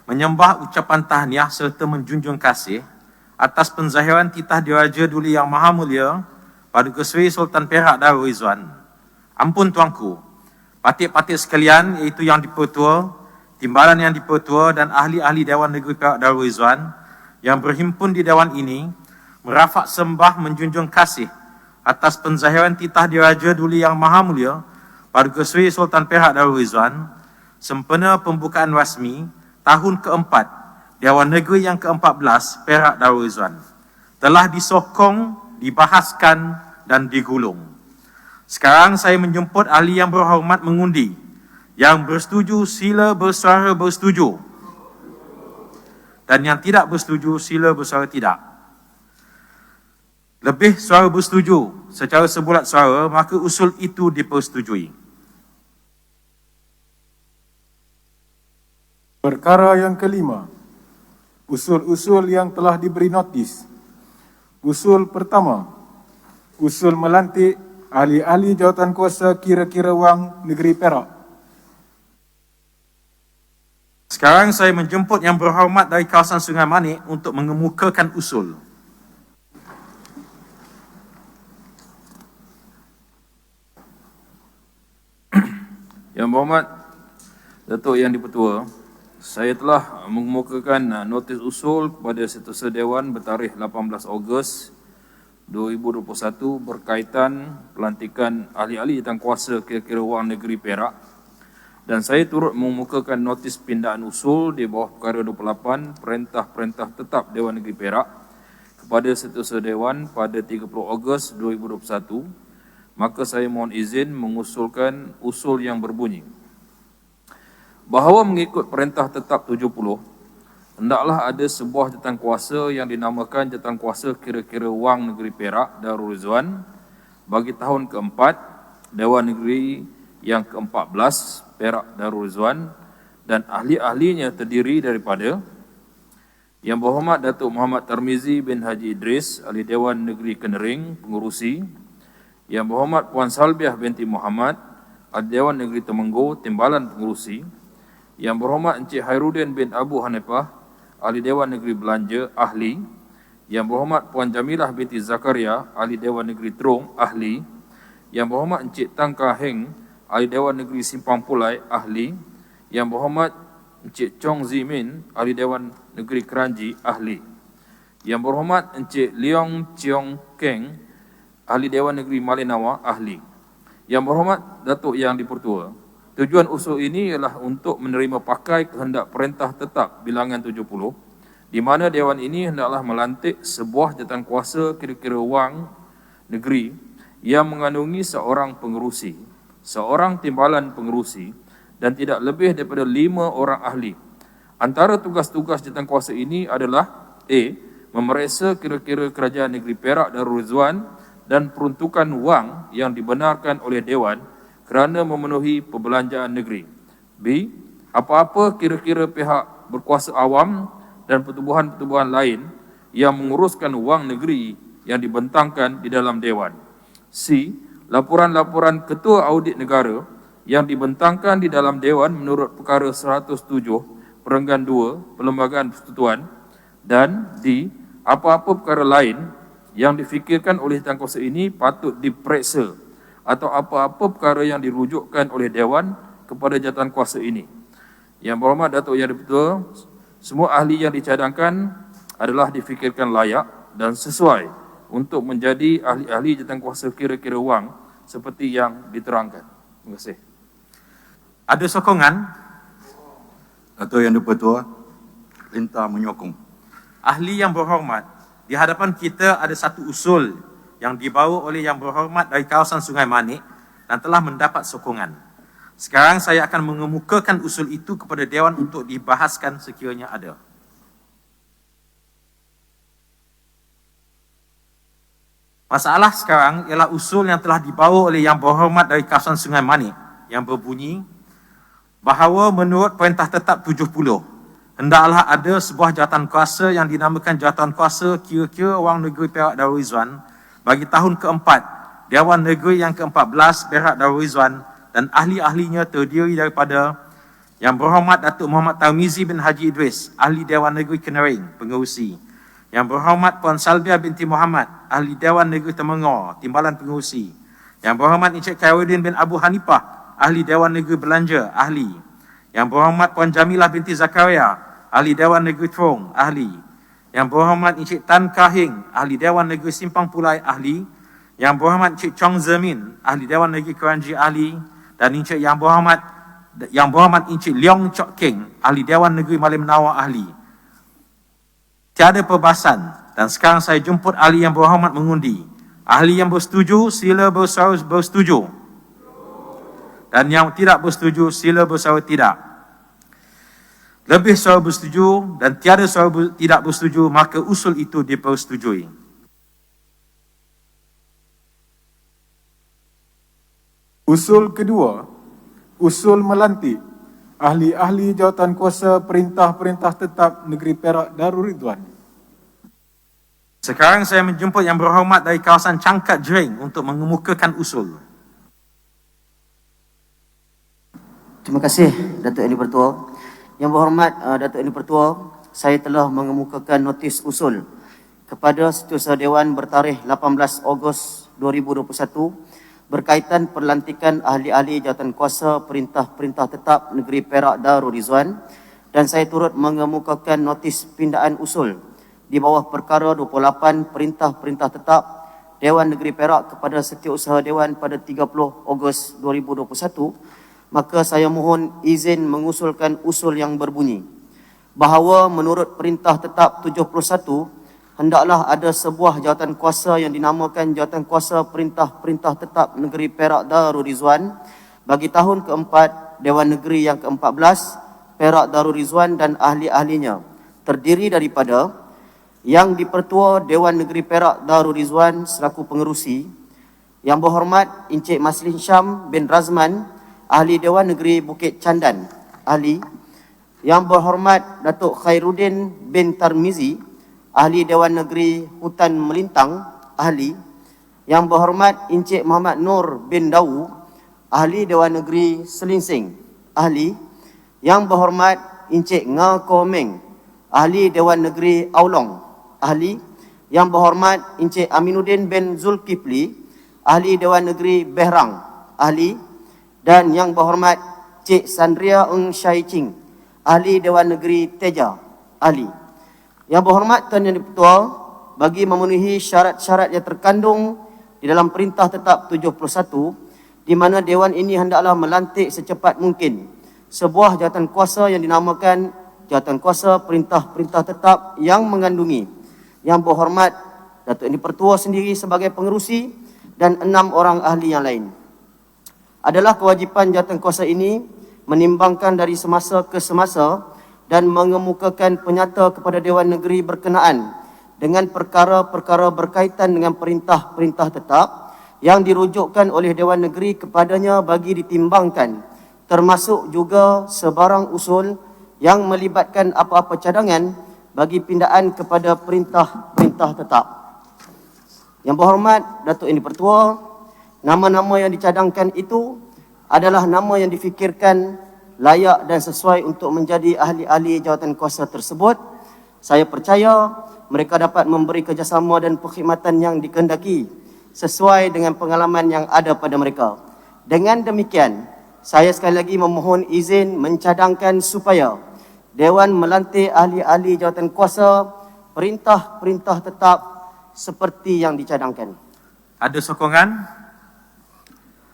menyembah ucapan tahniah serta menjunjung kasih atas penzahiran titah Diraja Duli Yang Maha Mulia Paduka Seri Sultan Perak Darul Rizwan. Ampun tuanku, patik-patik sekalian, iaitu Yang di-Pertua, Timbalan Yang di-Pertua dan ahli-ahli Dewan Negeri Perak Darul Rizwan yang berhimpun di Dewan ini merafak sembah menjunjung kasih atas penzahiran titah Diraja Duli Yang Maha Mulia Paduka Seri Sultan Perak Darul Rizwan sempena pembukaan rasmi tahun keempat Dewan Negeri yang ke-14 Perak Darul Rizwan telah disokong, dibahaskan dan digulung. Sekarang saya menjemput ahli yang berhormat mengundi. Yang bersetuju sila bersuara bersetuju. Dan yang tidak bersetuju sila bersuara tidak. Lebih suara bersetuju secara sebulat suara, maka usul itu dipersetujui. Perkara yang kelima, usul-usul yang telah diberi notis. Usul pertama, usul melantik ahli-ahli jawatankuasa kira-kira wang negeri Perak. Sekarang saya menjemput yang berhormat dari kawasan Sungai Manik untuk mengemukakan usul. Yang berhormat Datuk Yang di-Pertua, saya telah mengemukakan notis usul kepada Setiausaha Dewan bertarikh 18 Ogos 2021 berkaitan pelantikan ahli-ahli jawatankuasa kira-kira wang negeri Perak, dan saya turut mengemukakan notis pindaan usul di bawah perkara 28 perintah-perintah tetap Dewan Negeri Perak kepada Setiausaha Dewan pada 30 Ogos 2021. Maka saya mohon izin mengusulkan usul yang berbunyi bahawa mengikut perintah tetap 70, hendaklah ada sebuah jawatankuasa yang dinamakan jawatankuasa kira-kira wang negeri Perak Darul Rizwan bagi tahun keempat Dewan Negeri yang ke-14 Perak Darul Rizwan, dan ahli-ahlinya terdiri daripada Yang Berhormat Datuk Muhammad Tarmizi bin Haji Idris, Ahli Dewan Negeri Kenering, Pengurusi. Yang Berhormat Puan Salbiah binti Muhammad, Ahli Dewan Negeri Temenggur, Timbalan Pengurusi. Yang Berhormat Encik Hairudin bin Abu Hanifah, Ahli Dewan Negeri Belanja, Ahli. Yang Berhormat Puan Jamilah binti Zakaria, Ahli Dewan Negeri Terong, Ahli. Yang Berhormat Encik Tan Kah Heng, Ahli Dewan Negeri Simpang Pulai, Ahli. Yang Berhormat Encik Chong Zimin, Ahli Dewan Negeri Keranji, Ahli. Yang Berhormat Encik Leong Cheong Keng, Ahli Dewan Negeri Malinawa, Ahli. Yang Berhormat Datuk Yang di-Pertua, tujuan usul ini ialah untuk menerima pakai kehendak perintah tetap bilangan 70, di mana Dewan ini hendaklah melantik sebuah jawatankuasa kira-kira wang negeri yang mengandungi seorang pengerusi, seorang timbalan pengerusi dan tidak lebih daripada 5 orang ahli. Antara tugas-tugas jawatankuasa ini adalah A. Memeriksa kira-kira kerajaan negeri Perak Darul Rizwan dan peruntukan wang yang dibenarkan oleh Dewan kerana memenuhi perbelanjaan negeri. B. Apa-apa kira-kira pihak berkuasa awam dan pertubuhan-pertubuhan lain yang menguruskan wang negeri yang dibentangkan di dalam Dewan. C. Laporan-laporan Ketua Audit Negara yang dibentangkan di dalam Dewan menurut perkara 107 Perenggan 2 Perlembagaan Persekutuan. Dan D. Apa-apa perkara lain yang difikirkan oleh jawatankuasa ini patut diperiksa atau apa-apa perkara yang dirujukkan oleh Dewan kepada jawatankuasa ini. Yang Berhormat Datuk Yang di-Pertua, semua ahli yang dicadangkan adalah difikirkan layak dan sesuai untuk menjadi ahli-ahli jawatankuasa kira-kira wang seperti yang diterangkan. Terima kasih. Ada sokongan? Datuk Yang di-Pertua, perintah menyokong. Ahli yang berhormat, di hadapan kita ada satu usul yang dibawa oleh Yang Berhormat dari kawasan Sungai Manik dan telah mendapat sokongan. Sekarang saya akan mengemukakan usul itu kepada Dewan untuk dibahaskan sekiranya ada. Masalah sekarang ialah usul yang telah dibawa oleh Yang Berhormat dari kawasan Sungai Manik yang berbunyi bahawa menurut perintah tetap 70, hendaklah ada sebuah jawatankuasa yang dinamakan jawatankuasa kira-kira wang negeri Perak Darul Rizwan bagi tahun keempat Dewan Negeri yang ke-14 Perak Darul Rizwan, dan ahli-ahlinya terdiri daripada Yang Berhormat Datuk Muhammad Tarmizi bin Haji Idris, Ahli Dewan Negeri Kenering, Pengerusi. Yang Berhormat Puan Salbiah binti Muhammad, Ahli Dewan Negeri Temenggur, Timbalan Pengerusi. Yang Berhormat Encik Khairuddin bin Abu Hanifah, Ahli Dewan Negeri Belanja, Ahli. Yang Berhormat Puan Jamilah binti Zakaria, Ahli Dewan Negeri Terong, Ahli. Yang Berhormat Encik Tan Kah Heng, Ahli Dewan Negeri Simpang Pulai, Ahli. Yang Berhormat Encik Chong Zimin, Ahli Dewan Negeri Keranji, Ahli. Dan Encik Yang Berhormat Encik Leong Chok Keng, Ahli Dewan Negeri Malin Menawar, Ahli. Tiada perbahasan dan sekarang saya jemput ahli yang berhormat mengundi. Ahli yang bersetuju sila bersuara bersetuju. Dan yang tidak bersetuju sila bersuara tidak. Lebih suara bersetuju dan tiada suara tidak bersetuju, maka usul itu dipersetujui. Usul kedua, usul melantik ahli-ahli jawatankuasa perintah-perintah tetap Negeri Perak Darul Ridwan. Sekarang saya menjemput yang berhormat dari kawasan Cangkat Jering untuk mengemukakan usul. Terima kasih Datuk Yang di-Pertua. Yang berhormat Datuk Yang di-Pertua, saya telah mengemukakan notis usul kepada Setiausaha Dewan bertarikh 18 Ogos 2021 berkaitan perlantikan ahli-ahli jawatankuasa perintah-perintah tetap Negeri Perak Darul Ridwan, dan saya turut mengemukakan notis pindaan usul di bawah perkara 28 perintah-perintah tetap Dewan Negeri Perak kepada Setiausaha Dewan pada 30 Ogos 2021, maka saya mohon izin mengusulkan usul yang berbunyi bahawa menurut Perintah Tetap 71, hendaklah ada sebuah jawatankuasa yang dinamakan Jawatankuasa Perintah-Perintah Tetap Negeri Perak Darul Ridwan bagi tahun keempat Dewan Negeri yang ke-14 Perak Darul Ridwan dan ahli-ahlinya, terdiri daripada Yang di-Pertua Dewan Negeri Perak Darul Ridwan selaku pengerusi, Yang berhormat Encik Maslin Syam bin Razman, Ahli Dewan Negeri Bukit Candan, ahli. Yang berhormat Datuk Khairuddin bin Tarmizi, Ahli Dewan Negeri Hutan Melintang, ahli. Yang berhormat Encik Muhammad Nur bin Dawu, Ahli Dewan Negeri Selinsing, ahli. Yang berhormat Encik Nga Komeng, Ahli Dewan Negeri Aulong, ahli. Yang berhormat Encik Aminuddin bin Zulkifli, Ahli Dewan Negeri Behrang, ahli. Dan yang berhormat Cik Sandria Eng Syai Ching, Ahli Dewan Negeri Teja, ahli. Yang berhormat Tuan Yang di-Pertua, bagi memenuhi syarat-syarat yang terkandung di dalam Perintah Tetap 71, di mana Dewan ini hendaklah melantik secepat mungkin sebuah jawatankuasa yang dinamakan Jawatankuasa Perintah-Perintah Tetap yang mengandungi Yang berhormat Datuk Yang di-Pertua sendiri sebagai pengerusi dan 6 orang ahli yang lain. Adalah kewajipan jawatankuasa ini menimbangkan dari semasa ke semasa dan mengemukakan penyata kepada Dewan Negeri berkenaan dengan perkara-perkara berkaitan dengan perintah-perintah tetap yang dirujukkan oleh Dewan Negeri kepadanya bagi ditimbangkan, termasuk juga sebarang usul yang melibatkan apa-apa cadangan bagi pindaan kepada perintah-perintah tetap. Yang berhormat Datuk Yang di-Pertua, nama-nama yang dicadangkan itu adalah nama yang difikirkan layak dan sesuai untuk menjadi ahli-ahli jawatankuasa tersebut. Saya percaya mereka dapat memberi kerjasama dan perkhidmatan yang dikehendaki sesuai dengan pengalaman yang ada pada mereka. Dengan demikian, saya sekali lagi memohon izin mencadangkan supaya Dewan melantik ahli-ahli jawatankuasa perintah-perintah tetap seperti yang dicadangkan. Ada sokongan?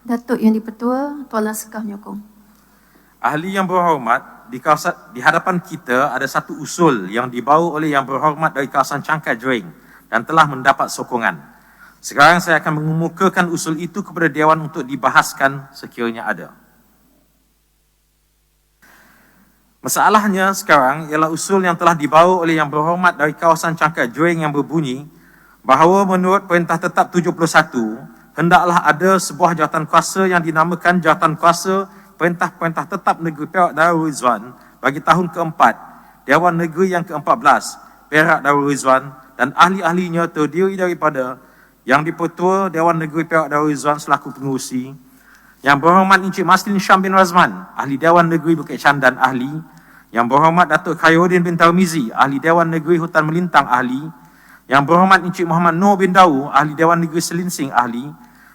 Datuk Yang di-Pertua, Tuan Sekah menyokong. Ahli yang berhormat, di hadapan kita ada satu usul yang dibawa oleh Yang Berhormat dari kawasan Cangkat Jering dan telah mendapat sokongan. Sekarang saya akan mengemukakan usul itu kepada Dewan untuk dibahaskan sekiranya ada. Masalahnya sekarang ialah usul yang telah dibawa oleh Yang Berhormat dari kawasan Cangkat Jering yang berbunyi bahawa menurut Perintah Tetap 71, hendaklah ada sebuah jawatankuasa yang dinamakan Jawatankuasa Perintah-Perintah Tetap Negeri Perak Darul Ridwan bagi tahun keempat Dewan Negeri yang ke-14 Perak Darul Ridwan dan ahli-ahlinya terdiri daripada Yang di-Pertua Dewan Negeri Perak Darul Ridwan selaku pengerusi, Yang berhormat Encik Maslin Syam bin Razman, Ahli Dewan Negeri Bukit Candan, ahli. Yang berhormat Datuk Khairuddin bin Tarmizi, Ahli Dewan Negeri Hutan Melintang, ahli. Yang berhormat Encik Muhammad Nur bin Dawu, Ahli Dewan Negeri Selinsing, ahli.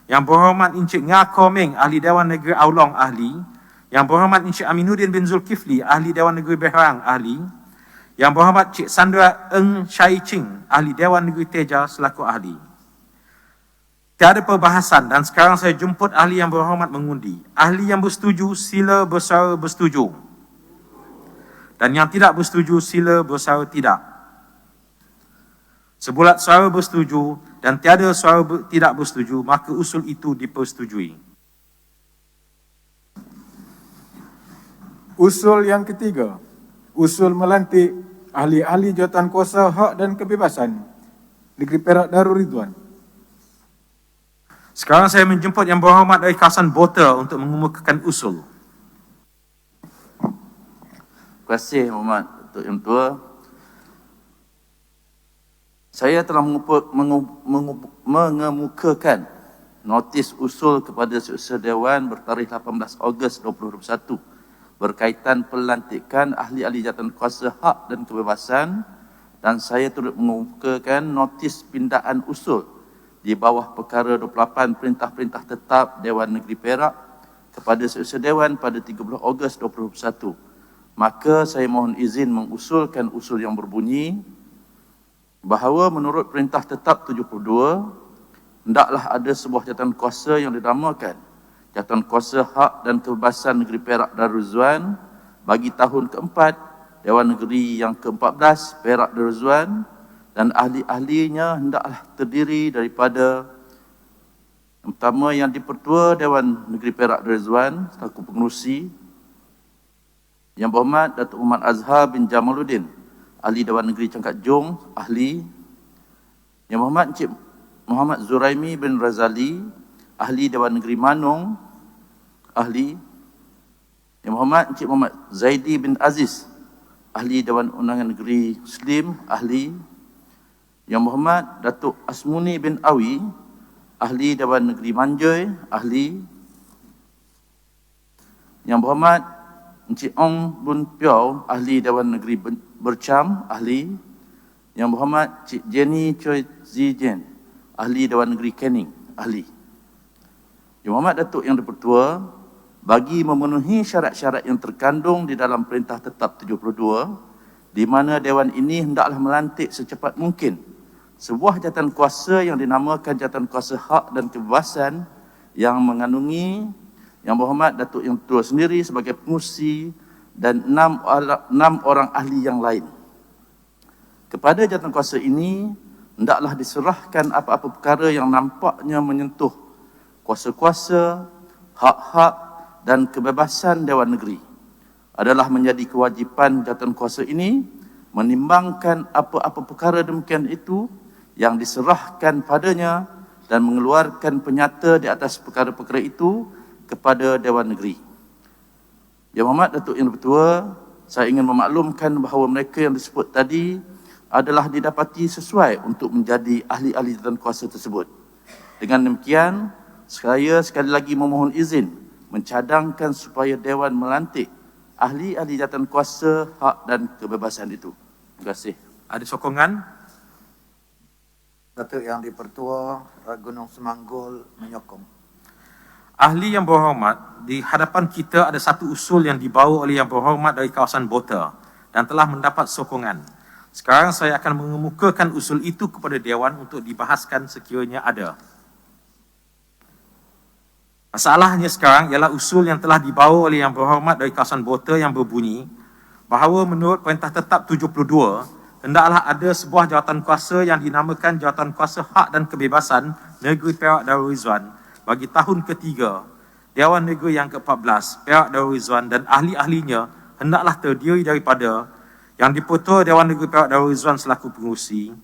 Yang berhormat Encik Nga Komeng, Ahli Dewan Negeri Aulong, ahli. Yang berhormat Encik Aminuddin bin Zulkifli, Ahli Dewan Negeri Behrang, ahli. Yang berhormat Cik Sandra Eng Syai Ching, Ahli Dewan Negeri Teja selaku ahli. Tiada perbahasan dan sekarang saya jemput ahli yang berhormat mengundi. Ahli yang bersetuju sila bersuara bersetuju. Dan yang tidak bersetuju sila bersuara tidak. Sebulat suara bersetuju dan tiada suara tidak bersetuju, maka usul itu dipersetujui. Usul yang ketiga, usul melantik ahli-ahli jawatan kuasa hak dan kebebasan Negeri Perak Darul Ridwan. Sekarang saya menjemput Yang Berhormat dari kawasan Bota untuk mengemukakan usul. Terima kasih Mohd Datuk Yang Tua. Saya telah mengemukakan notis usul kepada Setiausaha Dewan bertarikh 18 Ogos 2021 berkaitan pelantikan ahli-ahli jawatan kuasa hak dan kebebasan, dan saya turut mengemukakan notis pindaan usul di bawah perkara 28 Perintah-Perintah Tetap Dewan Negeri Perak kepada Setiausaha Dewan pada 30 Ogos 2021. Maka saya mohon izin mengusulkan usul yang berbunyi bahawa menurut Perintah Tetap 72, hendaklah ada sebuah jawatan kuasa yang dinamakan Jawatan Kuasa Hak dan Kebebasan Negeri Perak Darul Ridwan bagi tahun keempat Dewan Negeri yang ke-14 Perak Darul Ridwan, dan ahli-ahlinya hendaklah terdiri daripada yang pertama Yang di-Pertua Dewan Negeri Perak Darul Ridwan selaku pengerusi, Yang Berhormat Datuk Muhammad Azhar bin Jamaluddin, Ahli Dewan Negeri Cangkat Jong, ahli. Yang Berhormat Encik Muhammad Zuraimi bin Razali, Ahli Dewan Negeri Manong, ahli. Yang Berhormat Encik Muhammad Zaidi bin Aziz, Ahli Dewan Undangan Negeri Muslim, ahli. Yang Berhormat Datuk Asmuni bin Awi, Ahli Dewan Negeri Manjoy, ahli. Yang Berhormat Encik Ong Bun Piao, Ahli Dewan Negeri Bercam, ahli. Yang Berhormat Cik Jenny Choi Zijen, Ahli Dewan Negeri Kening, ahli. Yang Berhormat Datuk Yang di-Pertua, bagi memenuhi syarat-syarat yang terkandung di dalam Perintah Tetap 72, di mana Dewan ini hendaklah melantik secepat mungkin sebuah jawatan kuasa yang dinamakan Jawatan Kuasa Hak dan Kebebasan yang mengandungi Yang Berhormat Datuk Yang Tua sendiri sebagai pengurusi dan 6 orang ahli yang lain. Kepada jawatan kuasa ini, hendaklah diserahkan apa-apa perkara yang nampaknya menyentuh kuasa-kuasa, hak-hak dan kebebasan Dewan Negeri. Adalah menjadi kewajipan jawatan kuasa ini menimbangkan apa-apa perkara demikian itu yang diserahkan padanya dan mengeluarkan penyata di atas perkara-perkara itu kepada Dewan Negeri. Yang Berhormat Datuk Yang Bertua, saya ingin memaklumkan bahawa mereka yang disebut tadi adalah didapati sesuai untuk menjadi ahli-ahli jawatan kuasa tersebut. Dengan demikian, saya sekali lagi memohon izin mencadangkan supaya Dewan melantik ahli-ahli jawatan kuasa hak dan kebebasan itu. Terima kasih. Ada sokongan? Datuk Yang di-Pertua Gunung Semanggul menyokong. Ahli Yang Berhormat, di hadapan kita ada satu usul yang dibawa oleh Yang Berhormat dari kawasan Bota dan telah mendapat sokongan. Sekarang saya akan mengemukakan usul itu kepada Dewan untuk dibahaskan sekiranya ada. Masalahnya sekarang ialah usul yang telah dibawa oleh Yang Berhormat dari kawasan Bota yang berbunyi bahawa menurut Perintah Tetap 72, hendaklah ada sebuah jawatan kuasa yang dinamakan Jawatan Kuasa Hak dan Kebebasan Negeri Perak Darul Ridwan bagi tahun ketiga Dewan Negeri yang ke-14 Perak Darul Ridwan, dan ahli-ahlinya hendaklah terdiri daripada Yang di-Pertua Dewan Negeri Perak Darul Ridwan selaku pengerusi,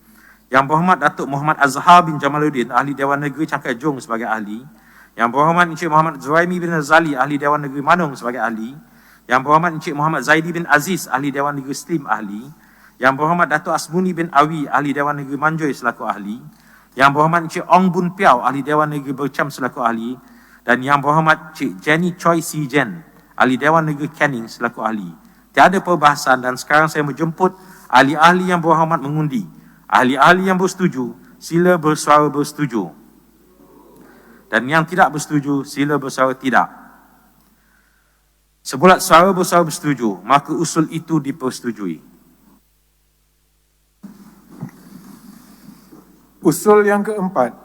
Yang Berhormat Datuk Muhammad Azhar bin Jamaluddin, Ahli Dewan Negeri Cangkat Jong sebagai ahli, Yang Berhormat Encik Muhammad Zuraimi bin Razali, Ahli Dewan Negeri Manong sebagai ahli, Yang Berhormat Encik Muhammad Zaidi bin Aziz, Ahli Dewan Negeri Muslim, ahli, Yang Berhormat Datuk Asmuni bin Awi, Ahli Dewan Negeri Manjoy selaku ahli, Yang Berhormat Encik Ong Bun Piao, Ahli Dewan Negeri Bercam selaku ahli, dan Yang Berhormat Cik Jenny Choi Zijen, Ahli Dewan Negeri Kening selaku ahli. Tiada perbahasan, dan sekarang saya menjemput ahli-ahli yang berhormat mengundi. Ahli-ahli yang bersetuju, sila bersuara bersetuju. Dan yang tidak bersetuju, sila bersuara tidak. Sebulat suara bersuara bersetuju, maka usul itu dipersetujui. Usul yang keempat,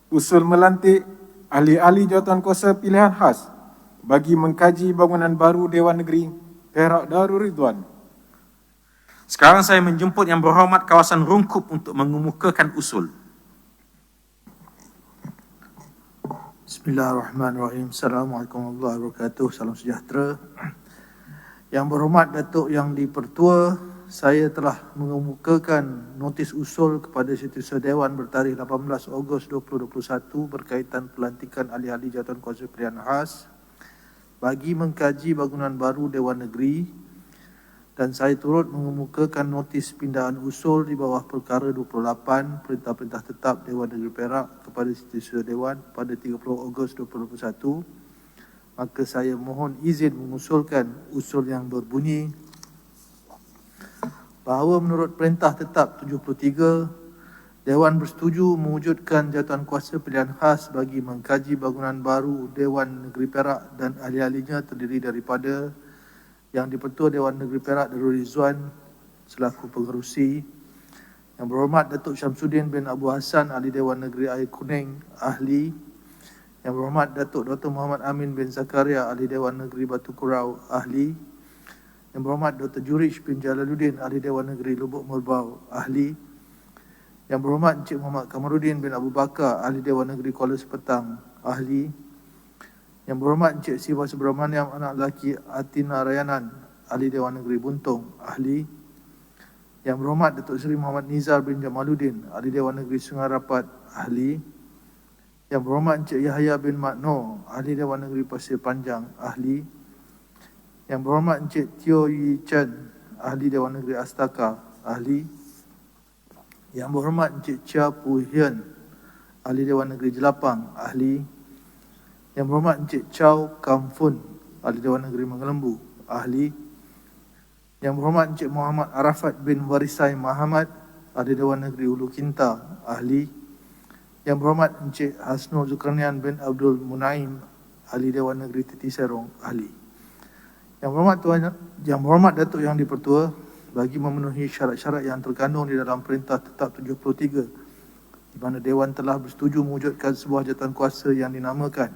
usul melantik ahli-ahli jawatan kuasa pilihan khas bagi mengkaji bangunan baru Dewan Negeri Perak Darul Ridwan. Sekarang saya menjemput Yang Berhormat Kawasan Rungkup untuk mengemukakan usul. Bismillahirrahmanirrahim. Assalamualaikum warahmatullahi wabarakatuh. Salam sejahtera. Yang berhormat Datuk Yang di-Pertua, saya telah mengemukakan notis usul kepada Setiausaha Dewan bertarikh 18 Ogos 2021 berkaitan pelantikan ahli-ahli Jawatankuasa Pilihan Khas bagi mengkaji bangunan baru Dewan Negeri, dan saya turut mengemukakan notis pindahan usul di bawah perkara 28 Perintah-Perintah Tetap Dewan Negeri Perak kepada Setiausaha Dewan pada 30 Ogos 2021. Maka saya mohon izin mengusulkan usul yang berbunyi bahawa menurut Perintah Tetap 73, Dewan bersetuju mewujudkan Jawatankuasa Pilihan Khas bagi mengkaji bangunan baru Dewan Negeri Perak dan ahli-ahlinya terdiri daripada Yang di-Pertua Dewan Negeri Perak Darul Rizwan selaku pengerusi, Yang Berhormat Datuk Syamsuddin bin Abu Hassan Ahli Dewan Negeri Air Kuning Ahli, Yang Berhormat Datuk Dr. Muhammad Amin bin Zakaria Ahli Dewan Negeri Batu Kurau Ahli, Yang Berhormat Dr. Jurij bin Jalaluddin Ahli Dewan Negeri Lubuk Merbau Ahli, Yang Berhormat Encik Muhammad Kamaruddin bin Abu Bakar Ahli Dewan Negeri Kuala Sepetang Ahli, Yang Berhormat Encik Siva Subramaniam anak lelaki Atina Rayanan Ahli Dewan Negeri Buntung Ahli, Yang Berhormat Datuk Seri Muhammad Nizar bin Jamaluddin Ahli Dewan Negeri Sungai Rapat Ahli, Yang Berhormat Encik Yahya bin Makno Ahli Dewan Negeri Pasir Panjang Ahli, Yang Berhormat Encik Teo Yi Chen Ahli Dewan Negeri Astaka Ahli, Yang Berhormat Encik Chia Pu Hian Ahli Dewan Negeri Jelapang Ahli, Yang Berhormat Encik Chow Kam Fun Ahli Dewan Negeri Mengelembu Ahli, Yang Berhormat Encik Muhammad Arafat bin Warisai Muhammad Ahli Dewan Negeri Ulu Kinta Ahli, Yang Berhormat Encik Hasnul Zulkarnian bin Abdul Munaim Ahli Dewan Negeri Titi Serong Ahli. Yang Berhormat Datuk Yang di-Pertua, bagi memenuhi syarat-syarat yang terkandung di dalam Perintah Tetap 73 di mana Dewan telah bersetuju mewujudkan sebuah jawatankuasa yang dinamakan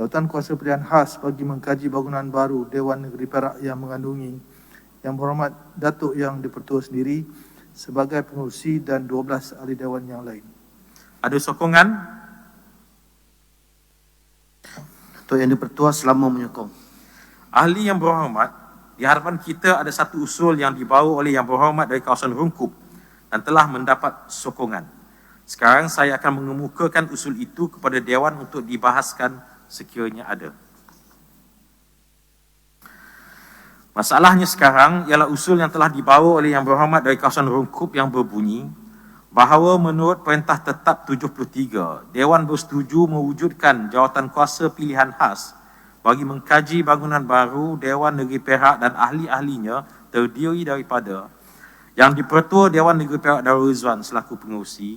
Jawatankuasa Pilihan Khas bagi mengkaji bangunan baru Dewan Negeri Perak yang mengandungi Yang Berhormat Datuk Yang di-Pertua sendiri sebagai pengerusi dan 12 ahli Dewan yang lain. Ada sokongan? Datuk Yang di-Pertua selama menyokong. Ahli Yang Berhormat, di hadapan kita ada satu usul yang dibawa oleh Yang Berhormat dari kawasan Rungkup dan telah mendapat sokongan. Sekarang saya akan mengemukakan usul itu kepada Dewan untuk dibahaskan sekiranya ada. Masalahnya sekarang ialah usul yang telah dibawa oleh Yang Berhormat dari kawasan Rungkup yang berbunyi bahawa menurut Perintah Tetap 73, Dewan bersetuju mewujudkan Jawatankuasa Pilihan Khas bagi mengkaji bangunan baru Dewan Negeri Perak dan ahli-ahlinya terdiri daripada Yang di-Pertua Dewan Negeri Perak Darul Rizwan selaku pengerusi,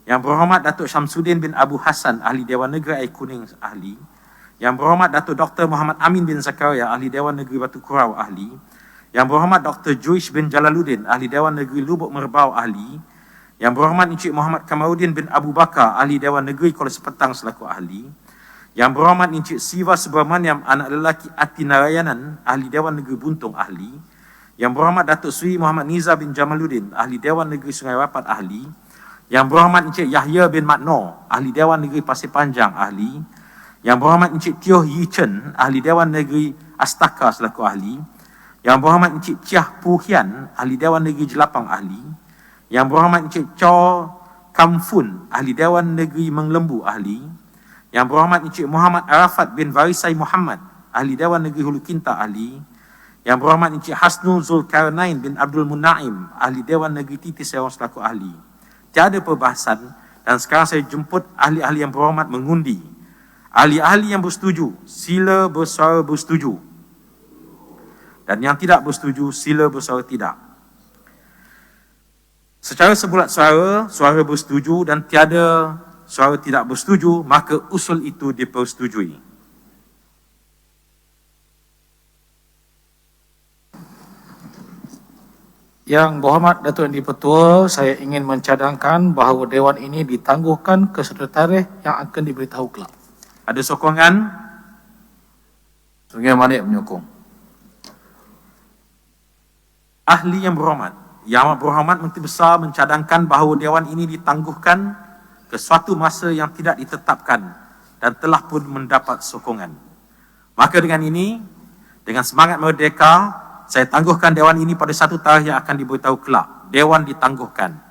Yang Berhormat Datuk Syamsuddin bin Abu Hassan Ahli Dewan Negeri Air Kuning Ahli, Yang Berhormat Datuk Dr. Muhammad Amin bin Zakaria Ahli Dewan Negeri Batu Kurau Ahli, Yang Berhormat Dr. Jurij bin Jalaluddin Ahli Dewan Negeri Lubuk Merbau Ahli, Yang Berhormat Encik Muhammad Kamaruddin bin Abu Bakar Ahli Dewan Negeri Kuala Sepetang selaku ahli, Yang Berhormat Encik Siva Subramaniam anak lelaki Atina Rayanan Ahli Dewan Negeri Buntung Ahli, Yang Berhormat Datuk Seri Muhammad Nizar bin Jamaluddin Ahli Dewan Negeri Sungai Rapat Ahli, Yang Berhormat Encik Yahya bin Makno Ahli Dewan Negeri Pasir Panjang Ahli, Yang Berhormat Encik Teo Yi Chen Ahli Dewan Negeri Astaka selaku ahli, Yang Berhormat Encik Chia Pu Hian Ahli Dewan Negeri Jelapang Ahli, Yang Berhormat Encik Chow Kam Fun Ahli Dewan Negeri Mengelembu Ahli, Yang Berhormat Encik Muhammad Arafat bin Warisai Muhammad Ahli Dewan Negeri Hulu Kinta Ahli, Yang Berhormat Encik Hasnul Zulkarnain bin Abdul Munaim Ahli Dewan Negeri Titi Serong selaku ahli. Tiada perbahasan dan sekarang saya jemput ahli-ahli yang berhormat mengundi. Ahli-ahli yang bersetuju, sila bersuara bersetuju. Dan yang tidak bersetuju, sila bersuara tidak. Secara sebulat suara, suara bersetuju dan tiada suara tidak bersetuju, maka usul itu dipersetujui. Yang Berhormat Datuk Yang di-Pertua, saya ingin mencadangkan bahawa Dewan ini ditangguhkan ke suatu tarikh yang akan diberitahu kelak. Ada sokongan? Sungai Manik menyokong. Ahli yang berhormat, Yang Amat Berhormat Menteri Besar mencadangkan bahawa Dewan ini ditangguhkan ke suatu masa yang tidak ditetapkan dan telah pun mendapat sokongan. Maka dengan ini, dengan semangat merdeka, saya tangguhkan Dewan ini pada satu tarikh yang akan diberitahu kelak. Dewan ditangguhkan.